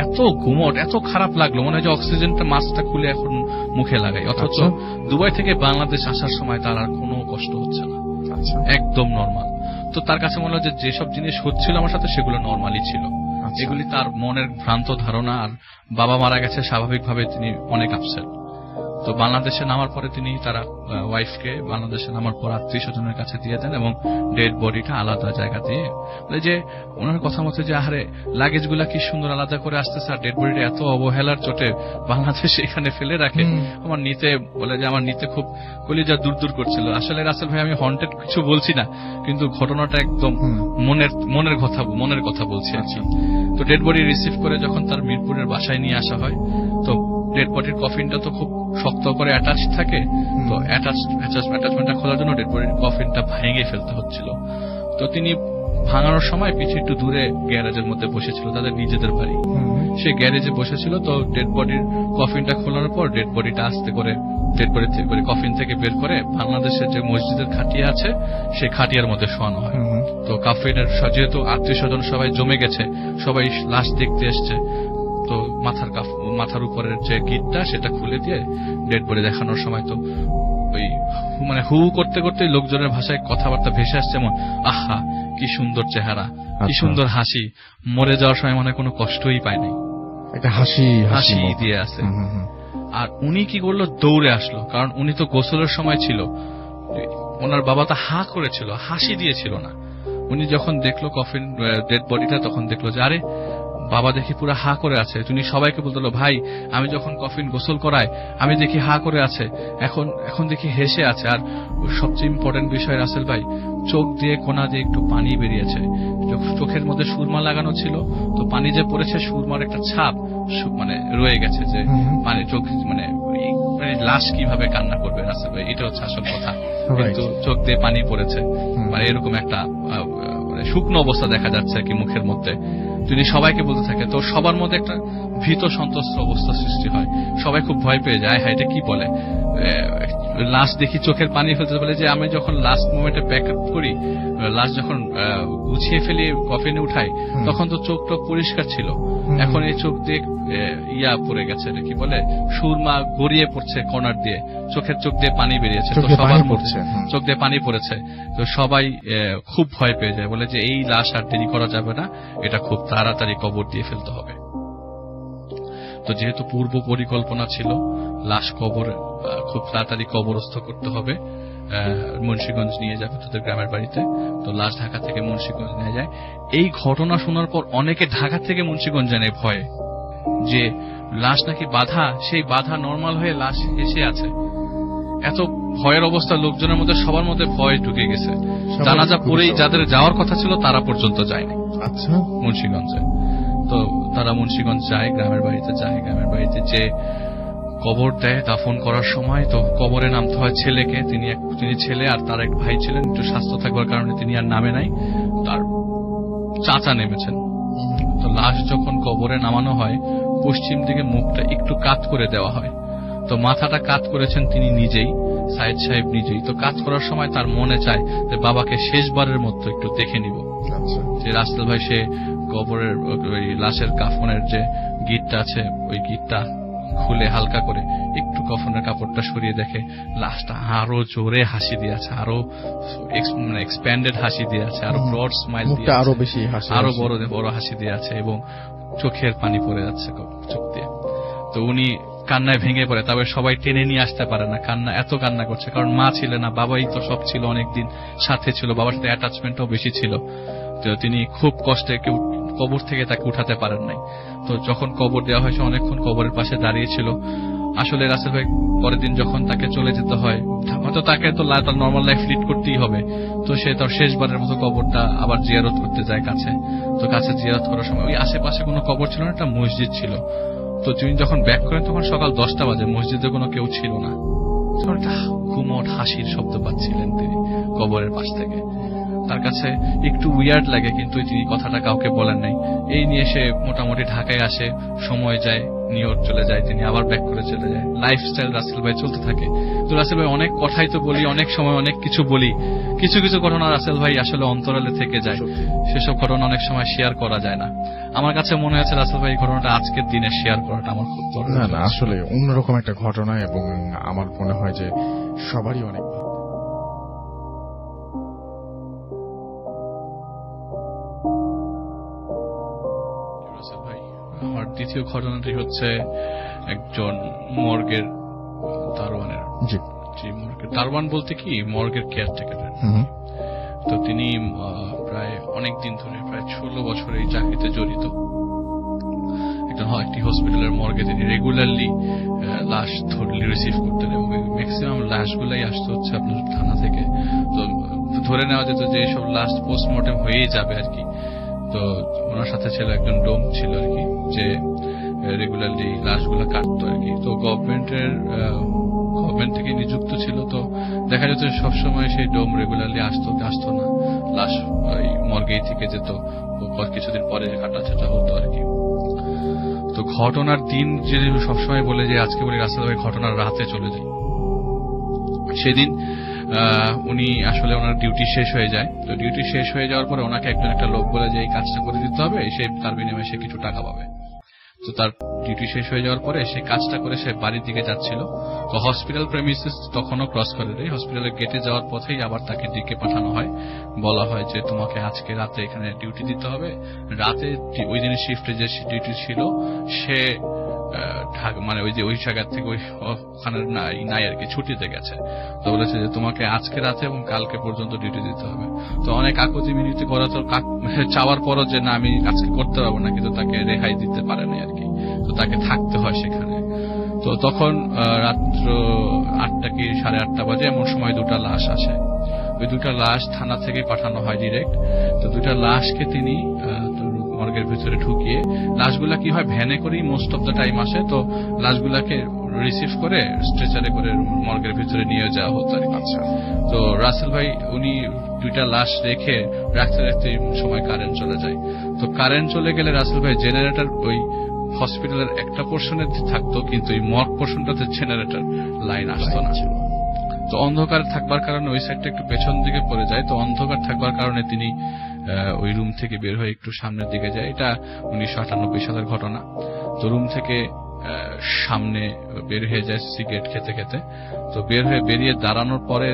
এত ঘুমট, এত খারাপ লাগলো, মনে হয় যে অক্সিজেনটা মাস্কটা খুলে এখন মুখে লাগাই। অথচ দুবাই থেকে বাংলাদেশ আসার সময় তার আর কোনো কষ্ট হচ্ছে না, একদম নর্মাল। তো তার কাছে মনে হয় যে যেসব জিনিস হচ্ছিল আমার সাথে সেগুলো নর্মালি ছিল। এগুলি তার মনের ভ্রান্ত ধারণা। আর বাবা মারা গেছে, স্বাভাবিকভাবে তিনি অনেক আপসেট। তো বাংলাদেশে নামার পরে তিনি তারা ওয়াইফকে বাংলাদেশে নামার পর আত্মীয় স্বজনের কাছে দিয়ে দেন এবং ডেড বডিটা আলাদা জায়গা দিয়ে, বলে যে ওনার কথা মতো যে আহারে লাগেজ গুলা কি সুন্দর আলাদা করে আসতেছে, আর ডেড বডিটা এত অবহেলার চোটে বাংলাদেশে এখানে ফেলে রাখে। আমার নিতে খুব কলিজা দূর দূর করছিল। আসলে রাসেল ভাই আমি হন্টেড কিছু বলছি না, কিন্তু ঘটনাটা একদম মনের কথা বলছি আর কি। তো ডেড বডি রিসিভ করে যখন তার মিরপুরের বাসায় নিয়ে আসা হয়, তো ডেড বডির কফিনটা তো খুব শক্ত করে অ্যাটাচ থাকে। তো অ্যাটাচমেন্টটা খোলার জন্য ডেড বডির কফিনটা ভেঙে ফেলতে হচ্ছিল। তো তিনি ভাঙানোর সময় পিছিয়ে একটু দূরে গ্যারেজের মধ্যে বসেছিল, তাদের নিজেদের বাড়ি, সেই গ্যারেজে বসেছিল। তো ডেড বডির কফিনটা খোলানোর পর ডেড বডিটা আস্তে করে ডেড বডি থেকে কফিন থেকে বের করে বাংলাদেশের যে মসজিদের খাটিয়া আছে সেই খাটিয়ার মধ্যে শোয়ানো হয়। তো কফিনের যেহেতু আত্মীয় স্বজন সবাই জমে গেছে, সবাই লাশ দেখতে এসছে, তো মাথার উপরের যে গিটটা সেটা খুলে দিয়ে ডেড বডি দেখানোর সময় তো ওই হু করতে করতে লোকজনের ভাষায় কথাবার্তা ভেসে আসছে, যেমন আহা কি সুন্দর চেহারা, কি সুন্দর হাসি, মরে যাওয়ার সময় মনে কোনো কষ্টই পায় নাই, একটা হাসি দিয়ে আছে। আর উনি কি করলো, দৌড়ে আসলো, কারণ উনি তো গোসলের সময় ছিল। ওনার বাবা তো হা করেছিল, হাসি দিয়েছিল না। উনি যখন দেখলো কফিন ডেড বডিটা, তখন দেখলো যে আরে বাবা দেখি পুরো হা করে আছে। তিনি সবাইকে বলতো, ভাই আমি যখন কফিন গোসল করাই আমি দেখি হা করে আছে, এখন দেখি হেসে আছে। আর সবচেয়ে ইম্পর্টেন্ট বিষয় রাসেল ভাই, চোখ দিয়ে কোনা দিয়ে একটু পানি বেরিয়েছে। চোখের মধ্যে সুরমা লাগানো ছিল, তো পানি যে পড়েছে সুরমার একটা ছাপ মানে রয়ে গেছে, যে পানি চোখ মানে লাশ কিভাবে কান্না করবে রাসেল ভাই, এটা হচ্ছে আসল কথা। কিন্তু চোখ দিয়ে পানি পড়েছে, মানে এরকম একটা শুকনো অবস্থা দেখা যাচ্ছে আর কি মুখের মধ্যে। তিনি সবাইকে বলতে থাকে, তো সবার মধ্যে একটা ভীত সন্ত্রস্ত অবস্থা সৃষ্টি হয়। সবাই খুব ভয় পেয়ে যায়, হ্যাঁ এটা কি বলে। লাশ দেখি চোখের পানি ফেলতে বলে যে আমি যখন লাস্ট মোমেন্টে প্যাক আপ করি, লাশ যখন গুছিয়ে ফেলি কফিনে উঠাই, তখন তো চোখটা পরিষ্কার ছিল। এখন এই চোখ দিয়ে পড়ে গেছে, কি বলে সুরমা গড়িয়ে পড়ছে কর্নার দিয়ে, চোখ দিয়ে পানি বেরিয়েছে, তো সবার পড়ছে, চোখ দিয়ে পানি পড়েছে। তো সবাই খুব ভয় পেয়ে যায়, বলে যে এই লাশ আর দেরি করা যাবে না, এটা খুব তাড়াতাড়ি কবর দিয়ে ফেলতে হবে। তো যেহেতু পূর্ব পরিকল্পনা ছিল লাশ কবর খুব তাড়াতাড়ি কবরস্থ করতে হবে, মুন্সিগঞ্জ নিয়ে যাবে তাদের গ্রামের বাড়িতে, তো লাশ ঢাকা থেকে মুন্সিগঞ্জ নিয়ে যায়। এই ঘটনা শোনার পর অনেকে ঢাকা থেকে মুন্সিগঞ্জ জানে ভয়ে, যে লাশ নাকি বাধা, সেই বাধা নরমাল হয়ে লাশ এসে আছে। এত ভয়ের অবস্থা লোকজনের মধ্যে, সবার মধ্যে ভয় ঢুকে গেছে। জানাজা পরেই যাদের যাওয়ার কথা ছিল তারা পর্যন্ত যায়নি মুন্সিগঞ্জে। তো তারা মুন্সিগঞ্জ যায়, গ্রামের বাড়িতে যায়। গ্রামের বাড়িতে যে কবর দেয় দাফন করার সময়, তো কবরে নামতে হয় ছেলেকে। তিনি ছেলে আর তার এক ভাই ছিলেন, একটু স্বাস্থ্য থাকবার কারণে তিনি আর নামে নাই, তার চাচা নেমেছেন। তো লাশ যখন কবরে নামানো হয়, পশ্চিম দিকে মুখটা একটু কাত করে দেওয়া হয়। তো মাথাটা কাত করেছেন তিনি নিজেই, সাইদ সাহেব নিজেই। তো কাজ করার সময় তার মনে চায় যে বাবাকে শেষবারের মতো একটু দেখে নিব। যে রাসেল ভাই সে কবরের ওই লাশের কাফনের যে গিটটা আছে, ওই গিটটা খুলে হালকা করে একটু কফনের কাপড়টা সরিয়ে দেখে লাশটা আরো জোরে হাসি দিয়েছে, আরো এক্সপ্যান্ডেড হাসি দিয়েছে, আরো ব্রড স্মাইল দিয়ে, আরো বেশি হাসি, আরো বড় হাসি দিয়ে আছে, এবং চোখের পানি পড়ে যাচ্ছে চোখ দিয়ে। তো উনি কান্নায় ভেঙে পড়ে, তবে সবাই টেনে নিয়ে আসতে পারে না, এত কান্না করছে। কারণ মা ছিল না, বাবাই তো সব ছিল, অনেকদিন সাথে ছিল, বাবার সাথে অ্যাটাচমেন্টও বেশি ছিল। তো তিনি খুব কষ্টে কেউ কবর থেকে তাকে উঠাতে পারেন নাই। তো যখন কবর দেওয়া হয়েছে, অনেকক্ষণ কবরের পাশে দাঁড়িয়েছিল। আসলে রাসেল ভাই পরের দিন যখন তাকে চলে যেতে হয়, হয়তো তাকে তো তার নর্মাল লাইফ লিড করতেই হবে, তো সে তার শেষবারের মতো কবরটা আবার জিয়ারত করতে যায় কাছে। তো কাছে জিয়ারত করার সময় ওই আশেপাশে কোনো কবর ছিল না, একটা মসজিদ ছিল। তো তিনি যখন ব্যাক করেন তখন সকাল 10টা বাজে, মসজিদে কোনো কেউ ছিল না। তখন একটা ঘুমট হাসির শব্দ পাচ্ছিলেন তিনি কবরের পাশ থেকে। তার কাছে একটু উইয়ার্ড লাগে, কিন্তু তিনি কথাটা কাউকে বলেন নাই। এই নিয়ে সে মোটামুটি ঢাকায় আসে, সময় যায়, নিউ ইয়র্ক চলে যায়, তিনি আবার ব্যাক করে চলে যায়। লাইফস্টাইল রাসেল ভাই চলতে থাকে। তো রাসেল ভাই অনেক কথাই তো বলি, অনেক সময় অনেক কিছু বলি, কিছু কিছু ঘটনা রাসেল ভাই আসলে অন্তরালে থেকে যায়, সেসব ঘটনা অনেক সময় শেয়ার করা যায় না। আমার কাছে মনে হচ্ছে রাসেল ভাই এই ঘটনাটা আজকের দিনে শেয়ার করাটা আমার খুব দরকার। না আসলে অন্যরকম একটা ঘটনা, এবং আমার মনে হয় যে সবারই অনেক আমার দ্বিতীয় ঘটনাটি হচ্ছে একজন মর্গের দারোয়ানের। জি, মর্গের দারোয়ান বলতে কি, মর্গের কেয়ারটেকার। তো তিনি প্রায় অনেক দিন ধরে, প্রায় 16 বছর এই চাকরিতে জড়িত। একটি হসপিটালের মর্গে তিনি রেগুলারলি লাশ রিসিভ করতেন, এবং ম্যাক্সিমাম লাশগুলাই আসতে হচ্ছে আপনার থানা থেকে। তো ধরে নেওয়া যেত যে এইসব লাশ পোস্টমর্টেম হয়েই যাবে আর কি। তো ওনার সাথে ছিল একজন ডোম ছিল আর কি, যে রেগুলারলি লাশগুলো কাটতো আর কি। তো গভর্নমেন্ট থেকে নিযুক্ত ছিল। তো দেখা যেত সবসময় সেই ডোম রেগুলারলি আসতো না, লাশ ওই মর্গেই থেকে যেত, কিছুদিন পরে কাটাছাটা হতো আর কি। তো ঘটনার দিন যে সবসময় বলে যে আজকে বলি রাসেল ভাই ঘটনার রাতে চলে যায়। সেদিন উনি আসলে ওনার ডিউটি শেষ হয়ে যায়। তো ডিউটি শেষ হয়ে যাওয়ার পরে ওনাকে একটা লোক বলে যে এই কাজটা করে দিতে হবে, সে তার বিনিময়ে সে কিছু টাকা পাবে। তো তার ডিউটি শেষ হয়ে যাওয়ার পরে সেই কাজটা করে সে বাড়ির দিকে যাচ্ছিল। তো হসপিটাল প্রেমিসেস তখনও ক্রস করে দেয়। হসপিটালের গেটে যাওয়ার পথেই আবার তাকে ডেকে পাঠানো হয়, বলা হয় যে তোমাকে আজকে রাতে এখানে ডিউটি দিতে হবে। রাতে ওই দিনের শিফটে যে ডিউটি ছিল, সে মানে ওই যে ওই জায়গা থেকে ওখানে নাই আর কি, ছুটিতে গেছে। তো বলেছে যে তোমাকে আজকে রাতে এবং কালকে পর্যন্ত ডিউটি দিতে হবে। তো অনেক আকুতি মিনতি করা তো চাওয়ার পরও যে না আমি আজকে করতে পারবো না, কিন্তু তাকে রেহাই দিতে পারে না আর কি, তো তাকে থাকতে হয় সেখানে। তো তখন রাত্র 8টা কি 8:30 বাজে, এমন সময় 2টা লাশ আসে। ওই 2টা লাশ থানা থেকে পাঠানো হয় ডিরেক্ট। তো 2টা লাশকে তিনি মর্গের ভিতরে ঢুকিয়ে, লাশগুলা কি হয় ভ্যানে করেই মোস্ট অফ দ্য টাইম আসে, তো লাশগুলাকে রিসিভ করে স্ট্রেচারে করে মর্গের ভিতরে নিয়ে যাওয়া হতো আর কি। আচ্ছা। তো রাসেল ভাই উনি 2টা লাশ রেখে রাখতে রাখতে সময় কারেন্ট চলে যায়। তো কারেন্ট চলে গেলে রাসেল ভাই জেনারেটর ওই হসপিটালের একটা পোর্শনে থাকতো, কিন্তু এই মর্গ পোর্শনটাতে জেনারেটর লাইন আসতো না। তো অন্ধকার থাকবার কারণে ওই সাইডটা একটু পেছন দিকে পড়ে যায়। তো অন্ধকার থাকবার কারণে তিনি ওই রুম থেকে বের হয়ে একটু সামনের দিকে যায়। এটা 1998 সালের ঘটনা। তো রুম থেকে সামনে বের হয়ে যায় সিগারেট খেতে খেতে। তো বেরিয়ে দাঁড়ানোর পরে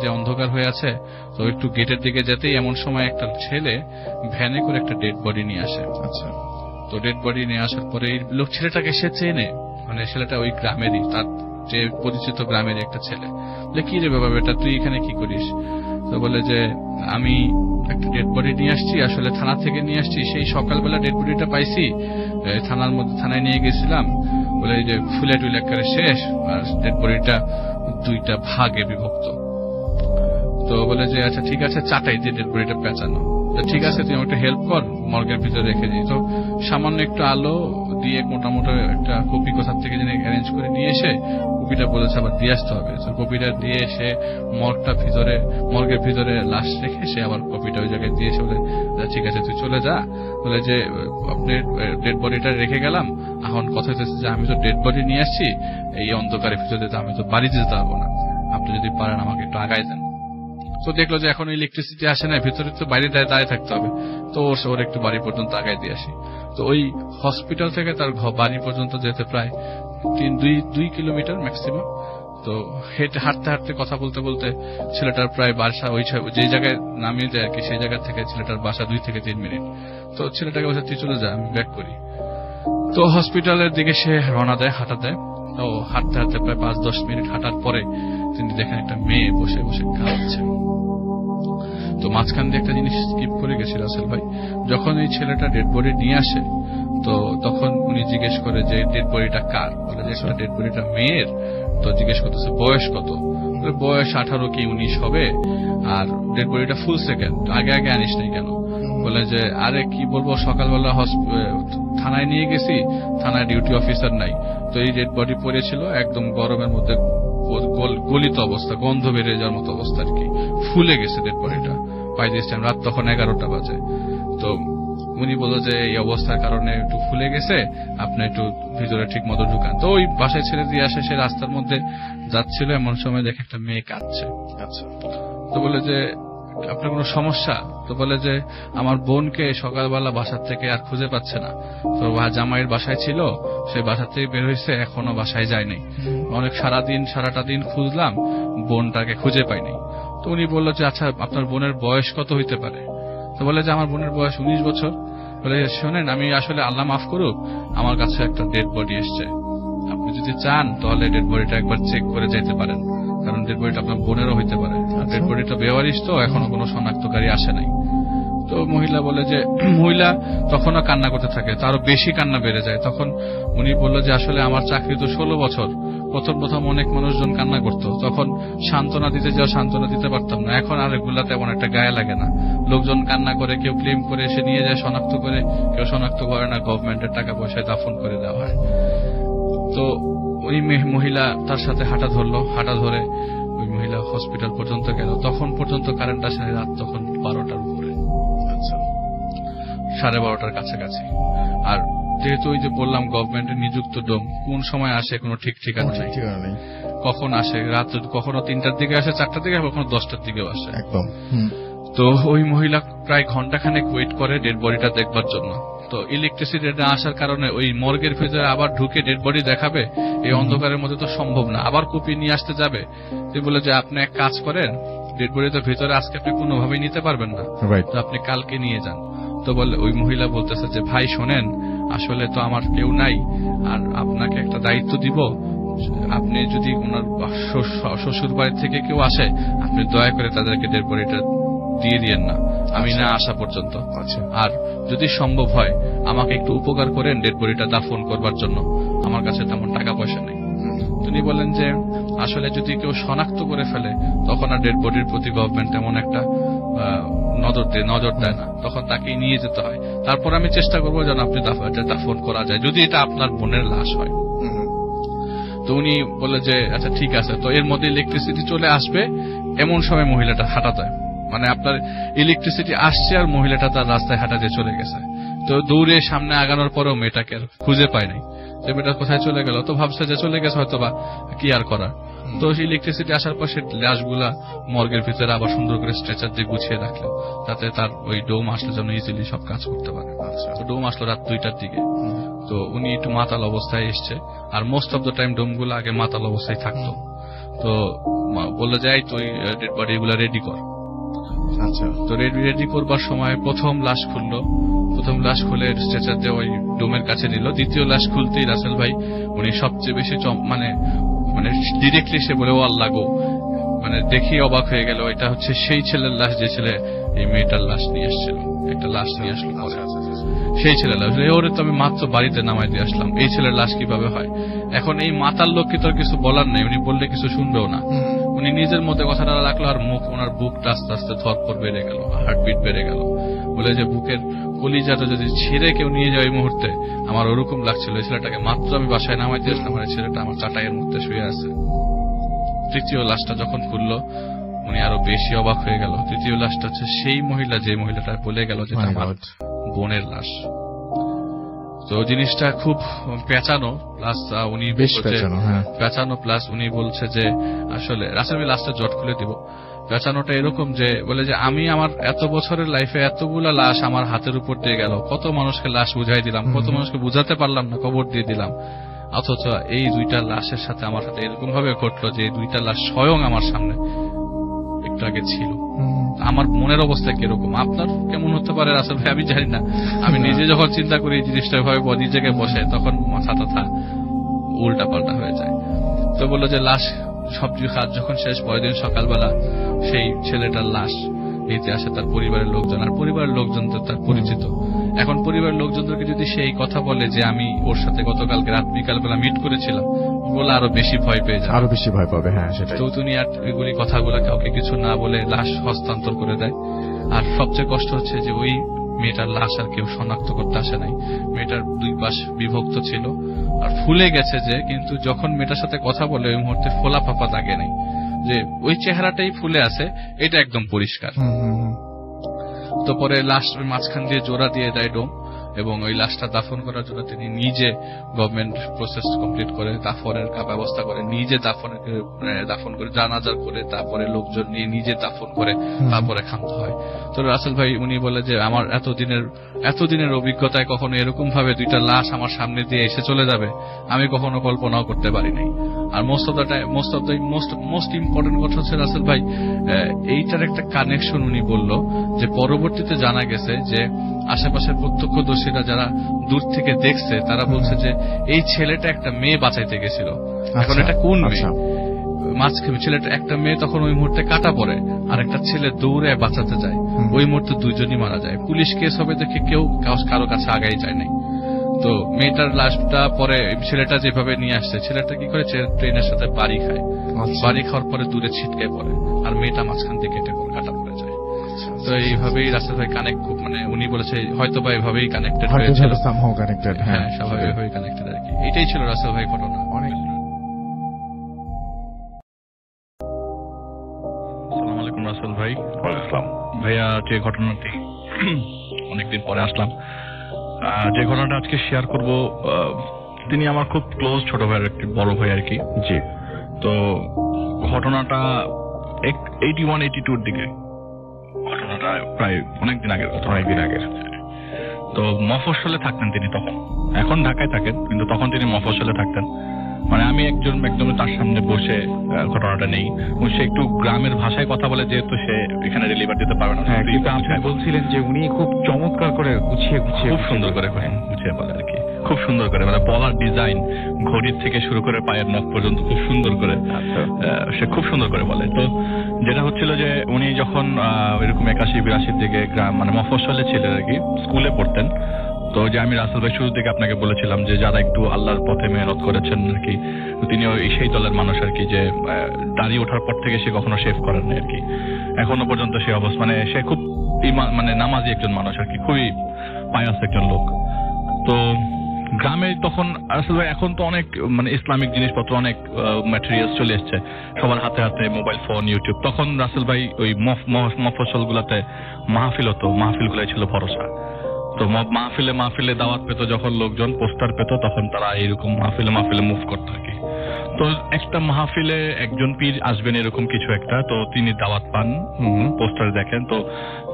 যে অন্ধকার হয়ে আছে, তো একটু গেটের দিকে যেতেই এমন সময় একটা ছেলে ভ্যানে করে একটা ডেড বডি নিয়ে আসে। আচ্ছা। তো ডেড বডি নিয়ে আসার পরে এই লোক ছেলেটাকে সে চেনে, মানে ছেলেটা ওই গ্রামেরই, তার যে পরিচিত গ্রামের একটা ছেলে। বলে কি রে বাবা বেটা তুই এখানে কি করিস? তো বলে যে আমি একটা ডেড বডি নিয়ে আসছি, আসলে থানা থেকে নিয়ে আসছি, সেই সকালবেলা ডেড বডিটা পাইছি, থানায় নিয়ে গেছিলাম, বলে যে ফুলে টুলে করে শেষ, আর ডেড বডিটা 2টা ভাগে বিভক্ত। তো বলে যে আচ্ছা ঠিক আছে, চাটাই দিয়ে ডেড বডিটা পেঁচানো। ঠিক আছে তুই আমাকে হেল্প কর, মর্গের ভিতরে রেখে দিই। তো সামান্য একটু আলো দিয়ে মোটামুটি একটা কপি কোথার থেকে যেন অ্যারেঞ্জ করে নিয়ে এসে কপিটা বলেছে আবার দিয়ে আসতে হবে। তো কপিটা দিয়ে এসে মর্গের ভিতরে লাশ রেখে সে আবার কপিটা ওই জায়গায় দিয়ে এসে বলে ঠিক আছে তুই চলে যা। বলে যে আপনি ডেড বডিটা রেখে গেলাম, এখন কথা হচ্ছে যে আমি তো ডেড বডি নিয়ে আসছি, এই অন্ধকারের ভিতরে আমি তো বাড়িতে যেতে পারবো না, আপনি যদি পারেন আমাকে একটু আগায় দেন। তো দেখলো যে এখন ইলেকট্রিসিটি আসে না, ভিতরে তো বাইরে দাঁড়িয়ে থাকতে হবে, তো ওর একটু বাড়ি পর্যন্ত আগায় দিয়ে আসি। তো ওই হসপিটাল থেকে তার বাড়ি পর্যন্ত যেতে প্রায় 2 কিলোমিটার ম্যাক্সিমাম। তো হাঁটতে হাঁটতে কথা বলতে বলতে ছেলেটার প্রায় বাসা ওই যে জায়গায় নামিয়ে দেয় আর কি, সেই জায়গা থেকে ছেলেটার বাসা 2 থেকে 3 মিনিট। তো ছেলেটাকে বলছে তুই চলে যা, আমি ব্যাক করি। তো হসপিটালের দিকে সে রওনা দেয়, হাঁটা দেয়। তো হাঁটতে হাঁটতে প্রায় 5-10 মিনিট হাঁটার পরে তিনি দেখেন একটা মেয়ে বসে বসে কাঁদছে। তো মাঝখান দিয়ে একটা জিনিস স্কিপ করে গেছিল রাসেল ভাই, যখন এই ছেলেটা ডেড বডি নিয়ে আসে তো তখন উনি জিজ্ঞেস করে যে ডেড বডিটা কার? বলে যে ডেড বডিটা মেয়ের। তো জিজ্ঞেস করতেছে বয়স কত? বয়স 18 কি 19 হবে, আর ডেড বডিটা ফুল সেকেন্ড, আগে আনিস নাই কেন? বলে যে আরে কি বলবো, সকালবেলা থানায় নিয়ে গেছি, থানায় ডিউটি অফিসার নাই, তো এই ডেড বডি পড়েছিল একদম গরমের মধ্যে গলিত অবস্থা, গন্ধ বেরিয়ে যাওয়ার মতো অবস্থা আর কি, ফুলে গেছে ডেড বডিটা। বাই দিস টাইম রাত তখন 11টা বাজে। তো উনি বলল যে এই অবস্থার কারণে একটু ফুলে গেছে, আপনি একটু ভিতরে ঠিক মতো ঢুকান। তো ওই বাসায় ছেড়ে দিয়ে আসে, সে রাস্তার মধ্যে যাচ্ছিল, এমন সময় দেখে একটা মেয়ে কাঁদছে। আচ্ছা। তো বলে যে আপনার কোনো সমস্যা? তো বলে যে আমার বোনকে সকালবেলা বাসার থেকে আর খুঁজে পাচ্ছে না, তো জামাইয়ের বাসায় ছিল, সেই বাসার থেকে বের হয়েছে, এখনো বাসায় যায়নি, অনেক সারাটা দিন খুঁজলাম, বোনটাকে খুঁজে পাইনি। তো উনি বললো যে আচ্ছা আপনার বোনের বয়স কত হইতে পারে? তো বলে যে আমার বোনের বয়স 19 বছর। বলে শোনেন, আমি আসলে আল্লাহ মাফ করুক, আমার কাছে একটা ডেড বডি এসছে, আপনি যদি চান তাহলে ডেড বডিটা একবার চেক করে যেতে পারেন, কারণ ডেড বডিটা আপনার বোনেরও হইতে পারে। ডেড বডিটা বেওয়ারিশ, তো এখনো কোনো শনাক্তকারী আসে নাই। তো মহিলা বলে যে মহিলা তখনও কান্না করতে থাকে, তারও বেশি কান্না বেড়ে যায়। তখন উনি বললো যে আসলে আমার চাকরি তো 16 বছর, প্রথম অনেক মানুষজন কান্না করতো, তখন সান্ত্বনা দিতে যাওয়া সান্ত্বনা দিতে পারতাম না, এখন আর এগুলা তেমন একটা গায়ে লাগে না, লোকজন কান্না করে, কেউ ক্লেম করে এসে নিয়ে যায় শনাক্ত করে, কেউ শনাক্ত করে না, গভর্নমেন্টের টাকা পয়সায় দাফন করে দেওয়া হয়। তো ওই মহিলা তার সাথে হাঁটা ধরে ওই মহিলা হসপিটাল পর্যন্ত গেল। তখন পর্যন্ত কারেন্ট আসে, রাত তখন 12টার উপরে। আচ্ছা, 12:30টার কাছাকাছি। আর যেহেতু ওই যে বললাম গভর্নমেন্টের নিযুক্ত ডোম, কোন সময় আসে কোনো ঠিক ঠিকানা নেই, কখন আসে, রাত কখনো 3টার দিকে আসে, 4টার দিকে, কখনো 10টার দিকেও আসে একদম। তো ওই মহিলা প্রায় ঘন্টাখানেক ওয়েট করে ডেড বডিটা দেখবার জন্য। তো ইলেকট্রিসিটি না আসার কারণে ওই মর্গের ভিতরে আবার ঢুকে ডেড বডি দেখাবে, এই অন্ধকারের মধ্যে তো সম্ভব না, আবার কপি নিয়ে আসতে যাবে। তুই বলে যে আপনি এক কাজ করেন, ডেড বডি তো ভিতরে আজকে আপনি কোনোভাবেই নিতে পারবেন না, তো আপনি কালকে নিয়ে যান। তো বলে ওই মহিলা বলতেছে যে ভাই শোনেন, আসলে তো আমার কেউ নাই, আর আপনাকে একটা দায়িত্ব দিব, আপনি যদি ওনার শ্বশুর বাড়ি থেকে কেউ আসে, আপনি দয়া করে তাদেরকে ডেড বডিটা দিয়ে দিয়েন না, আমি না আসা পর্যন্ত। আর যদি সম্ভব হয় আমাকে একটু উপকার করেন ডেড বডিটা দাফন করবার জন্য, আমার কাছে তেমন টাকা পয়সা নেই। তিনি বলেন যে আসলে যদি কেউ শনাক্ত করে ফেলে তখন আর ডেড বডির প্রতি গভর্নমেন্ট তেমন একটা নজর দেয় না, তখন তাকেই নিয়ে যেতে হয়। তারপর আমি চেষ্টা করবো যেন আপনি দাফন করা যায়, যদি এটা আপনার বোনের লাশ হয়। তো উনি বলে যে আচ্ছা ঠিক আছে। তো এর মধ্যে ইলেকট্রিসিটি চলে আসবে, এমন সময় মহিলাটা হাঁটা দেয়, মানে আপনার ইলেকট্রিসিটি আসছে আর মহিলাটা তার রাস্তায় হাঁটা দিয়ে চলে গেছে। তো দৌড়ে সামনে আগানোর পরেও মেয়েটাকে খুঁজে পায় নাই, যে মেয়েটা কোথায় চলে গেল। তো ভাবছে যে চলে গেছে হয়তো বা, কি আর করার। তো ইলেকট্রিসিটি আসার পর সে লাশগুলা মর্গের ভিতরে আবার সুন্দর করে স্ট্রেচার দিয়ে গুছিয়ে রাখলো, তাতে তার ওই ডোম আসলে যেন ইজিলি সব কাজ করতে পারে। তো ডোম আসলো রাত 2টার দিকে। তো উনি একটু মাতাল অবস্থায় এসছে, আর মোস্ট অফ দ্য টাইম ডোমগুলো আগে মাতাল অবস্থায় থাকতো। তো বললো যে তুই ডেড বডি এগুলা রেডি কর। আচ্ছা, তো রেডি করবার সময় প্রথম লাশ খুললো, প্রথম লাশ খুলে স্ট্রেচার দিয়ে ওই ডোমের কাছে নিল। দ্বিতীয় লাশ খুলতেই রাসেল ভাই উনি সবচেয়ে বেশি মানে ডিরেক্টলি সে বলে ও আল্লাহ গো, মানে দেখি অবাক হয়ে গেল। এটা হচ্ছে সেই ছেলের লাশ যে ছেলে এই মেয়েটার লাশ নিয়ে এসেছিল, একটা লাশ নিয়ে আসলো। সেই ছেলের লাশ, ওরে তো আমি মাত্র বাড়িতে নামাই দিয়ে আসলাম, এই ছেলের লাশ কিভাবে হয়? এখন এই মাতাল লোক কি তোর কিছু বলার নেই, উনি বললে কিছু শুনবেও না। উনি নিজের মধ্যে কথাটা রাখলো, আর ওনার বুকটা আস্তে আস্তে ধরপড় বেড়ে গেল, হার্টবিট বেড়ে গেল। বলে যে বুকের কলিজাটা যদি ছিঁড়ে কেউ নিয়ে যায় এই মুহূর্তে, আমার ওরকম লাগছিল। এই ছেলেটাকে মাত্র আমি বাসায় নামাই দিয়ে আসলাম, আর ছেলেটা আমার চাটাইয়ের মধ্যে শুয়ে আছে। তৃতীয় লাশটা যখন খুললো উনি আরো বেশি অবাক হয়ে গেল। তৃতীয় লাশটা হচ্ছে সেই মহিলা, যে মহিলাটা বলে গেল যে আমার বোনের লাশ। তো জিনিসটা খুব পেঁচানো, প্লাস উনি পেঁচানো, প্লাস উনি বলছে যে আসলে রাসেল ভাই লাশটা জট খুলে দিব। পেঁচানোটা এরকম যে বলে যে আমি আমার এত বছরের লাইফে এতগুলা লাশ আমার হাতের উপর দিয়ে গেল, কত মানুষকে লাশ বুঝাই দিলাম, কত মানুষকে বুঝাতে পারলাম না, কবর দিয়ে দিলাম, অথচ এই 2টা লাশের সাথে আমার সাথে এরকম ভাবে ঘটলো যে 2টা লাশ স্বয়ং আমার সামনে একটু আগে ছিল। আমার মনের অবস্থা কিরকম, আপনার কেমন হতে পারে রাসেল ভাই আমি জানি না। আমি নিজে যখন চিন্তা করি এই জিনিসটা ভাবে নিজেকে বসে, তখন মাথা টাথা উল্টা পাল্টা হয়ে যায়। তো বললো যে লাশ সবজি কাজ যখন শেষ, পরের দিন সকালবেলা সেই ছেলেটার লাশ নিতে আসে তার পরিবারের লোকজন, আর পরিবারের লোকজন তো তার পরিচিত। এখন পরিবারের লোকজনদেরকে যদি সেই কথা বলে যে আমি ওর সাথে গতকালকে রাত বিকালবেলা মিট করেছিলাম, বলে আরো বেশি ভয় পেয়ে যায়, আরো বেশি ভয় পাবে। হ্যাঁ, সেটাই। তো তুমি আর এগুলি কথাগুলো কাউকে কিছু না বলে লাশ হস্তান্তর করে দেয়। আর সবচেয়ে কষ্ট হচ্ছে যে ওই মেয়েটার লাশ আর কেউ শনাক্ত করতে আসে নাই। মেয়েটার 2 পাশ বিভক্ত ছিল আর ফুলে গেছে যে, কিন্তু যখন মেয়েটার সাথে কথা বলে ওই মুহূর্তে ফোলা ফাঁপা দাগে নেই, যে ওই চেহারাটাই ফুলে আছে, এটা একদম পরিষ্কার। তো পরে লাশ মাঝখান দিয়ে জোড়া দিয়ে দেয় ডোম, এবং ওই লাশটা দাফন করার জন্য তিনি নিজে গভর্নমেন্ট প্রসেস কমপ্লিট করে দাফনের ব্যবস্থা করে, নিজে দাফন করে জানাজার করে, তারপরে লোকজন নিয়ে নিজে দাফন করে, তারপরে খান্ত হয়। তো রাসেল ভাই উনি বলে যে আমার এতদিনের অভিজ্ঞতায় কখনো এরকম ভাবে 2টা লাশ আমার সামনে দিয়ে এসে চলে যাবে আমি কখনো কল্পনাও করতে পারি নাই। আর মোস্ট ইম্পর্টেন্ট কথা হচ্ছে রাসেল ভাই এইটার একটা কানেকশন উনি বলল যে পরবর্তীতে জানা গেছে যে আশেপাশের প্রত্যক্ষদর্শীরা যারা দূর থেকে দেখছে তারা বলছে যে এই ছেলেটা একটা মেয়ে বাঁচাইতে গেছিল। এখন এটা কোন মেয়ে? মাঝখানে ছেলেটা একটা মেয়ে তখন ওই মুহূর্তে কাটা পড়ে, আর একটা ছেলে দৌড়ে বাঁচাতে যায়, ওই মুহূর্তে 2জনই মারা যায়। পুলিশ কেস হবে দেখে কেউ কারো কাছে আগাই যায় নাই। তো মেয়েটার লাশটা পরে ছেলেটা যেভাবে নিয়ে আসছে, ছেলেটা কি করে ট্রেনের সাথে বাড়ি খায়, বাড়ি খাওয়ার পরে দূরে ছিটকে পড়ে, আর মেয়েটা মাঝখান থেকে কাটা পড়ে যায়। তো এইভাবেই রাসেল ভাই কানেক্ট, মানে উনি বলেছে হয়তো বা এইভাবেই কানেক্টেড হয়েছিল, হ্যাঁ স্বাভাবিকভাবেই কানেক্টেড আর কি। এটাই ছিল রাসেল ভাই ঘটনা। অনেক আসসালামু আলাইকুম রাসেল ভাই। ভাইয়া যে ঘটনাটি অনেকদিন পরে আসলাম, যে ঘটনাটা আজকে শেয়ার করব, তিনি আমার খুব ক্লোজ ছোট ভাইয়ের একটি বড় ভাই আর কি। জি। তো ঘটনাটা 81-82 দিকে, ঘটনাটা প্রায় অনেকদিন আগের কথা, অনেকদিন আগের। তো মফস্বলে থাকতেন তিনি তখন, এখন ঢাকায় থাকেন কিন্তু তখন তিনি মফস্বলে থাকতেন। মানে আমি একদম তার সামনে বসে ঘটনাটা নেই, সে একটু গ্রামের ভাষায় কথা বলে, যেহেতু সে এখানে ডেলিভার দিতে পারবে না। কিন্তু আপনি বলছিলেন যে উনি খুব চমৎকার করে গুছিয়ে খুব সুন্দর করে গুছিয়ে বলে আর কি। খুব সুন্দর করে, মানে পলার ডিজাইন ঘড়ির থেকে শুরু করে পায়ের নখ পর্যন্ত খুব সুন্দর করে সে খুব সুন্দর করে বলে। তো যেটা হচ্ছিল যে উনি যখন এরকম 81-82 দিকে গ্রাম মানে মফস্বলে ছিলেন আর কি, স্কুলে পড়তেন। তো যে আমি রাসেল ভাই শুরু থেকে আপনাকে বলেছিলাম যে যারা একটু আল্লাহর পথে মেহনত করেছেন আর কি, তিনি সেই দলের মানুষ আর কি, যে দাড়ি ওঠার পর থেকে সে কখনো শেভ করেন না আর কি, এখনো পর্যন্ত সে অবস্থা, মানে সে খুব মানে নামাজি একজন মানুষ আর কি, খুবই পায়াস একজন লোক। তো গ্রামে তখন রাসেল ভাই, এখন তো অনেক মানে ইসলামিক জিনিসপত্র, অনেক ম্যাটেরিয়ালস চলে এসছে সবার হাতে হাতে, মোবাইল ফোন, ইউটিউব। তখন রাসেল ভাই ওই মফস্বল গুলাতে মাহফিল হতো, মাহফিল গুলাই ছিল ভরসা। তো মাহফিলে দাওয়াত পেত, যখন লোকজন পোস্টার পেত তখন তারা এইরকম মাহফিলে মুভ করতো আর কি। তো একটা মাহফিলে একজন পীর আসবেন এরকম কিছু একটা, তো তিনি দাওয়াত পান, পোস্টার দেখেন, তো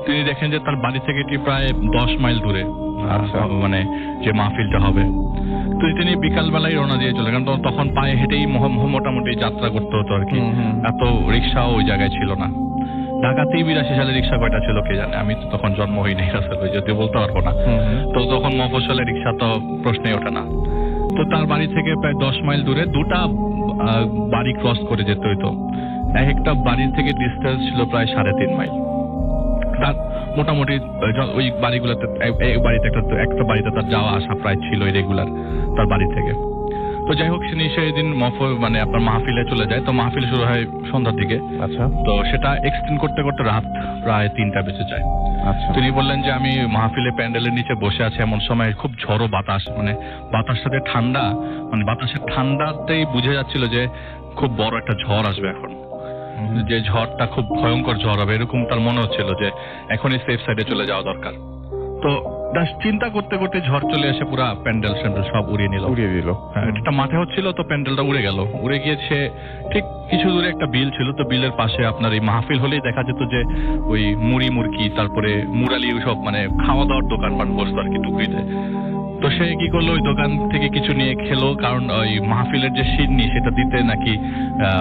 তিনি দেখেন যে তার বাড়ি থেকে প্রায় 10 মাইল দূরে মানে যে মাহফিলটা হবে। তো তিনি বিকাল বেলায় রওনা দিয়ে চলে গেলেন, তখন পায়ে হেঁটেই মোটামুটি যাত্রা করতে হতো আর কি, এত রিক্সাও ওই জায়গায় ছিল না। ঢাকাতেই 82 সালে রিক্সা কয়টা ছিল কে জানে, আমি তো তখন জন্ম হইনি রাসেল ভাই, যদিও বলতে পারবো না। তো তখন মফস্বলে রিক্সা তো প্রশ্নই ওঠে না। তো তার বাড়ি থেকে প্রায় 10 মাইল দূরে দুটা বাড়ি ক্রস করে যেতে হইতো। এক একটা বাড়ি থেকে ডিস্টেন্স ছিল প্রায় 3.5 মাইল। তার মোটামুটি ওই বাড়িগুলোতে বাড়িতে একটা বাড়িতে তার যাওয়া আসা প্রায় ছিল রেগুলার তার বাড়ি থেকে। তো যাই হোক, সেদিন মানে আপনার মাহফিলে চলে যায়। তো মাহফিল শুরু হয় সন্ধ্যার দিকে। আচ্ছা। তো সেটা এক্সটেন্ড করতে করতে রাত প্রায় 3টা বেজে যায়। আচ্ছা। তিনি বললেন যে আমি মাহফিলে প্যান্ডেলের নিচে বসে আছি, এমন সময় খুব ঝড়ো বাতাস, মানে বাতাসের সাথে ঠান্ডা, মানে বাতাসের ঠান্ডাতেই বুঝে যাচ্ছিল যে খুব বড় একটা ঝড় আসবে এখন, যে ঝড়টা খুব ভয়ঙ্কর ঝড় হবে, এরকম তার মনে হচ্ছিল যে এখনই সেফ সাইডে চলে যাওয়া দরকার। তো চিন্তা করতে করতে ঝড় চলে এসে পুরো প্যান্ডেল সব উড়িয়ে দিল। একটা মাঠে হচ্ছিল, তো প্যান্ডেলটা উড়ে গেল। উড়ে গিয়েছে ঠিক কিছু দূরে একটা বিল ছিল, তো বিলের পাশে আপনার এই মাহফিল হলেই দেখা যেত যে ওই মুড়ি মুরকি, তারপরে মুরালি, সব মানে খাওয়া দাওয়ার দোকান বসতো আর কি টুকরিতে। তো সে কি করলো, ওই দোকান থেকে কিছু নিয়ে খেলো, কারণ ওই মাহফিলের যে সিন্নি সেটা দিতে নাকি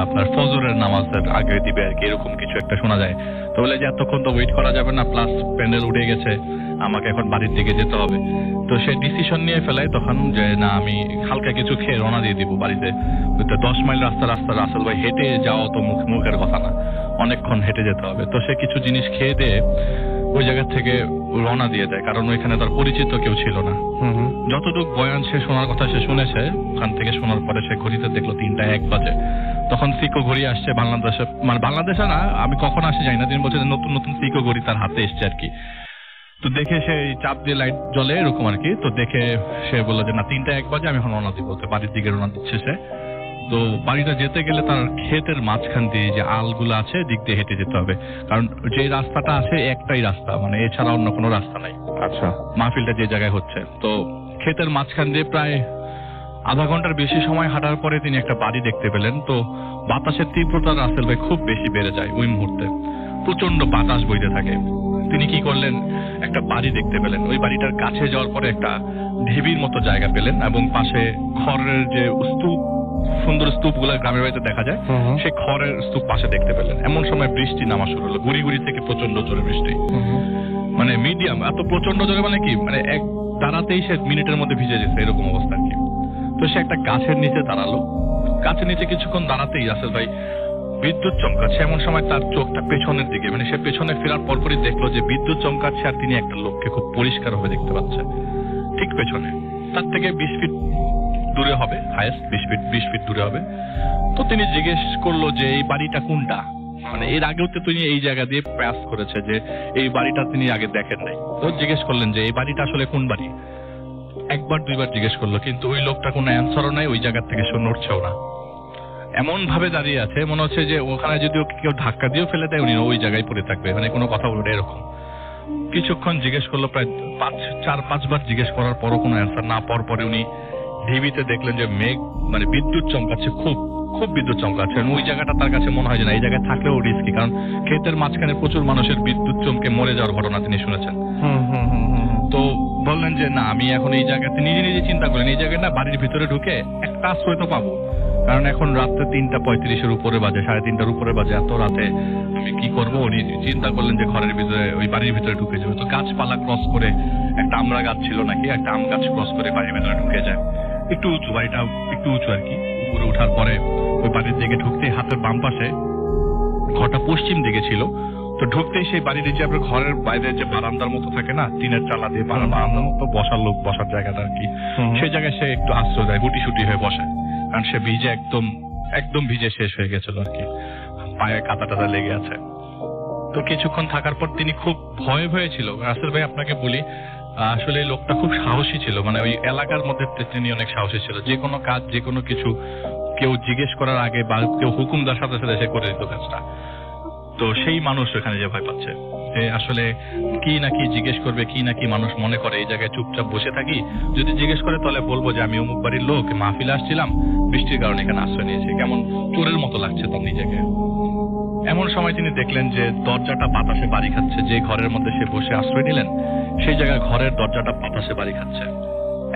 আপনার ফজরের নামাজের আগে দিবে আর কি, এরকম কিছু একটা শোনা যায়। তো বলে যে এতক্ষণ তো ওয়েট করা যাবে না, প্লাস প্যান্ডেল উঠে গেছে, আমাকে এখন বাড়ির দিকে যেতে হবে। তো সে ডিসিশন নিয়ে ফেলায় তখন যে না, আমি হালকা কিছু খেয়ে রওনা দিয়ে দিব বাড়িতে। 10 মাইল রাস্তা রাসেল ভাই হেঁটে যাওয়া তো মুখের কথা না, অনেকক্ষণ হেঁটে যেতে হবে। তো সে কিছু জিনিস খেয়ে দিয়ে ওই জায়গা থেকে রওনা দিয়ে দেয়, কারণ ওইখানে তার পরিচিত কেউ ছিল না। যতটুকু বয়ান সে শোনার কথা সে শুনেছে, ওখান থেকে শোনার পরে সে ঘড়িতে দেখলো 3টা 1 বাজে। তখন সিকো ঘড়ি আসছে বাংলাদেশে, মানে বাংলাদেশে না, আমি কখন আসে যাই না, তিনি বলছে নতুন নতুন সিকো ঘড়ি তার হাতে এসছে আর কি। তো দেখে সে চাপ দিয়ে লাইট জ্বলে এরকম আর কি। তো দেখে সে বললো যে না, 3টা 1 বাজে, আমি এখন রওনা দিব। বাড়ির দিকে রওনা দিচ্ছে সে। তো বাড়িটা যেতে গেলে তার ক্ষেতের মাঝখান দিয়ে যে আলগুলো আছে দিক দিয়ে হেঁটে যেতে হবে, কারণ যে রাস্তাটা আছে একটাই রাস্তা, মানে এছাড়া অন্য কোনো রাস্তা নাই। আচ্ছা। মাহফিলটা যে জায়গায় হচ্ছে, তো ক্ষেতের মাঝখান দিয়ে প্রায় আধা ঘন্টার বেশি সময় হাঁটার পরে তিনি একটা বাড়ি দেখতে পেলেন। তো বাতাসের তীব্রতা রাসেল ভাই খুব বেশি বেড়ে যায় ওই মুহূর্তে, প্রচন্ড বাতাস বইতে থাকে। তিনি কি করলেন, একটা বাড়ি দেখতে পেলেন। ওই বাড়িটার কাছে যাওয়ার পরে একটা ঢিবির মতো জায়গা পেলেন, এবং পাশে খড়ের যে স্তূপ, সুন্দর স্তূপ গুলা গ্রামের বাড়িতে দেখা যায়, সেই খড়ের স্তূপ পাশে দেখতে পেলেন। এমন সময় বৃষ্টি নামা শুরু হলো, গুড়ি থেকে প্রচন্ড জোরে বৃষ্টি, মানে মিডিয়াম, এত প্রচন্ড জোরে মানে কি, মানে এক দাঁড়াতেই সে মিনিটের মধ্যে ভিজে যেত, এরকম অবস্থা কি। তো সে একটা গাছের নিচে দাঁড়ালো। গাছের নিচে কিছুক্ষণ দাঁড়াতেই রাসেল ভাই বিদ্যুৎ চমকাচ্ছে। এমন সময় তার চোখটা পেছনের দিকে, মানে সে পেছনে ফেরার পরপরই দেখলো যে বিদ্যুৎ চমকাচ্ছে, আর তিনি একটা লোককে খুব পরিষ্কার ভাবে দেখতে পাচ্ছে ঠিক পেছনে, তার থেকে 20 ফিট দূরে হবে, হাইয়েস্ট 20 ফিট দূরে হবে। তো তিনি জিজ্ঞেস করলো যে এই বাড়িটা কোনটা, মানে এর আগেও তো তিনি এই জায়গা দিয়ে পাস করেছে, যে এই বাড়িটা তিনি আগে দেখেন নাই। তো জিজ্ঞেস করলেন যে এই বাড়িটা আসলে কোন বাড়ি। 1-2 বার জিজ্ঞেস করলো, কিন্তু ওই লোকটা কোনো অ্যান্সারও নাই, ওই জায়গা থেকে সে নড়ছেও না, এমন ভাবে দাঁড়িয়ে আছে, মনে হচ্ছে যে ওখানে যদি কেউ ধাক্কা দিয়েও ফেলে দেয় উনি ওই জায়গায় পড়ে থাকবে, মানে কোনো কথা বলবে এরকম। কিছুক্ষণ জিজ্ঞেস করলো, প্রায় 4-5 বার জিজ্ঞেস করার পরও কোনো অ্যান্সার না পাওয়ার পরে উনি টিভিতে দেখলেন যে মেঘ, মানে বিদ্যুৎ চমকাচ্ছে, খুব খুব বিদ্যুৎ চমকাচ্ছে। ওই জায়গাটা তার কাছে মনে হয় যে না, এই জায়গায় থাকলেও রিস্কি, কারণ ক্ষেতের মাঝখানে প্রচুর মানুষের বিদ্যুৎ চমকে মরে যাওয়ার ঘটনা তিনি শুনেছেন। তো বললেন যে না, আমি এখন এই জায়গাতে নিজে চিন্তা করেন, এই জায়গায় না বাড়ির ভিতরে ঢুকে একটা আশ্রয় তো পাবো, কারণ এখন রাত্রে 3:35 উপরে বাজে, 3:30 উপরে বাজে। এত রাতে আমি কি করবো, উনি চিন্তা করলেন যে ঘরের ভিতরে, ওই বাড়ির ভিতরে ঢুকে যাবে। তো গাছপালা ক্রস করে, একটা আমড়া গাছ ছিল নাকি, একটা আম গাছ ক্রস করে বাড়ির ভিতরে ঢুকে যায়। একটু উঁচু, বাড়িটা একটু উঁচু আর কি। উপরে ওঠার পরে ওই বাড়ির দিকে ঢুকতে হাতের বাম পাশে, ঘরটা পশ্চিম দিকে ছিল, তো ঢুকতেই সেই বাড়ির যে আপনার ঘরের বাইরে যে বারান্দার মতো থাকে না, টিনের চালা দিয়ে বারান্দার মতো বসার লোক বসার জায়গাটা আর কি, সেই জায়গায় সে একটু আশ্রয় দেয়, হুটি হয়ে বসে। কারণ সে ভিজে একদম ভিজে শেষ হয়ে গেছিল আর কি, পায়ে কাদা টাদা লেগে আছে। তো কিছুক্ষণ থাকার পর তিনি খুব ভয়ে ছিল। রাসেল ভাই আপনাকে বলি, আসলে এই লোকটা খুব সাহসী ছিল, মানে ওই এলাকার মধ্যে তিনি অনেক সাহসী ছিল। যে কোনো কাজ, যে কোনো কিছু কেউ জিজ্ঞেস করার আগে বা কেউ হুকুম দেওয়ার সাথে সাথে সে করে দিত কাজটা। তো সেই মানুষ এখানে যে ভয় পাচ্ছে, যে আসলে কি নাকি জিজ্ঞেস করবে, কি নাকি মানুষ মনে করে, এই জায়গায় চুপচাপ বসে থাকি, যদি জিজ্ঞেস করে তাহলে বলবো যে আমি অমুক বাড়ির লোক, মাহফিলে আসছিলাম, বৃষ্টির কারণে এখানে আশ্রয় নিয়েছি। কেমন চোরের মতো লাগছে তার নিজেকে। এমন সময় তিনি দেখলেন যে দরজাটা বাতাসে বাড়ি খাচ্ছে। যে ঘরের মধ্যে সে বসে আশ্রয় নিলেন, সেই জায়গায় ঘরের দরজাটা বাতাসে বাড়ি খাচ্ছে।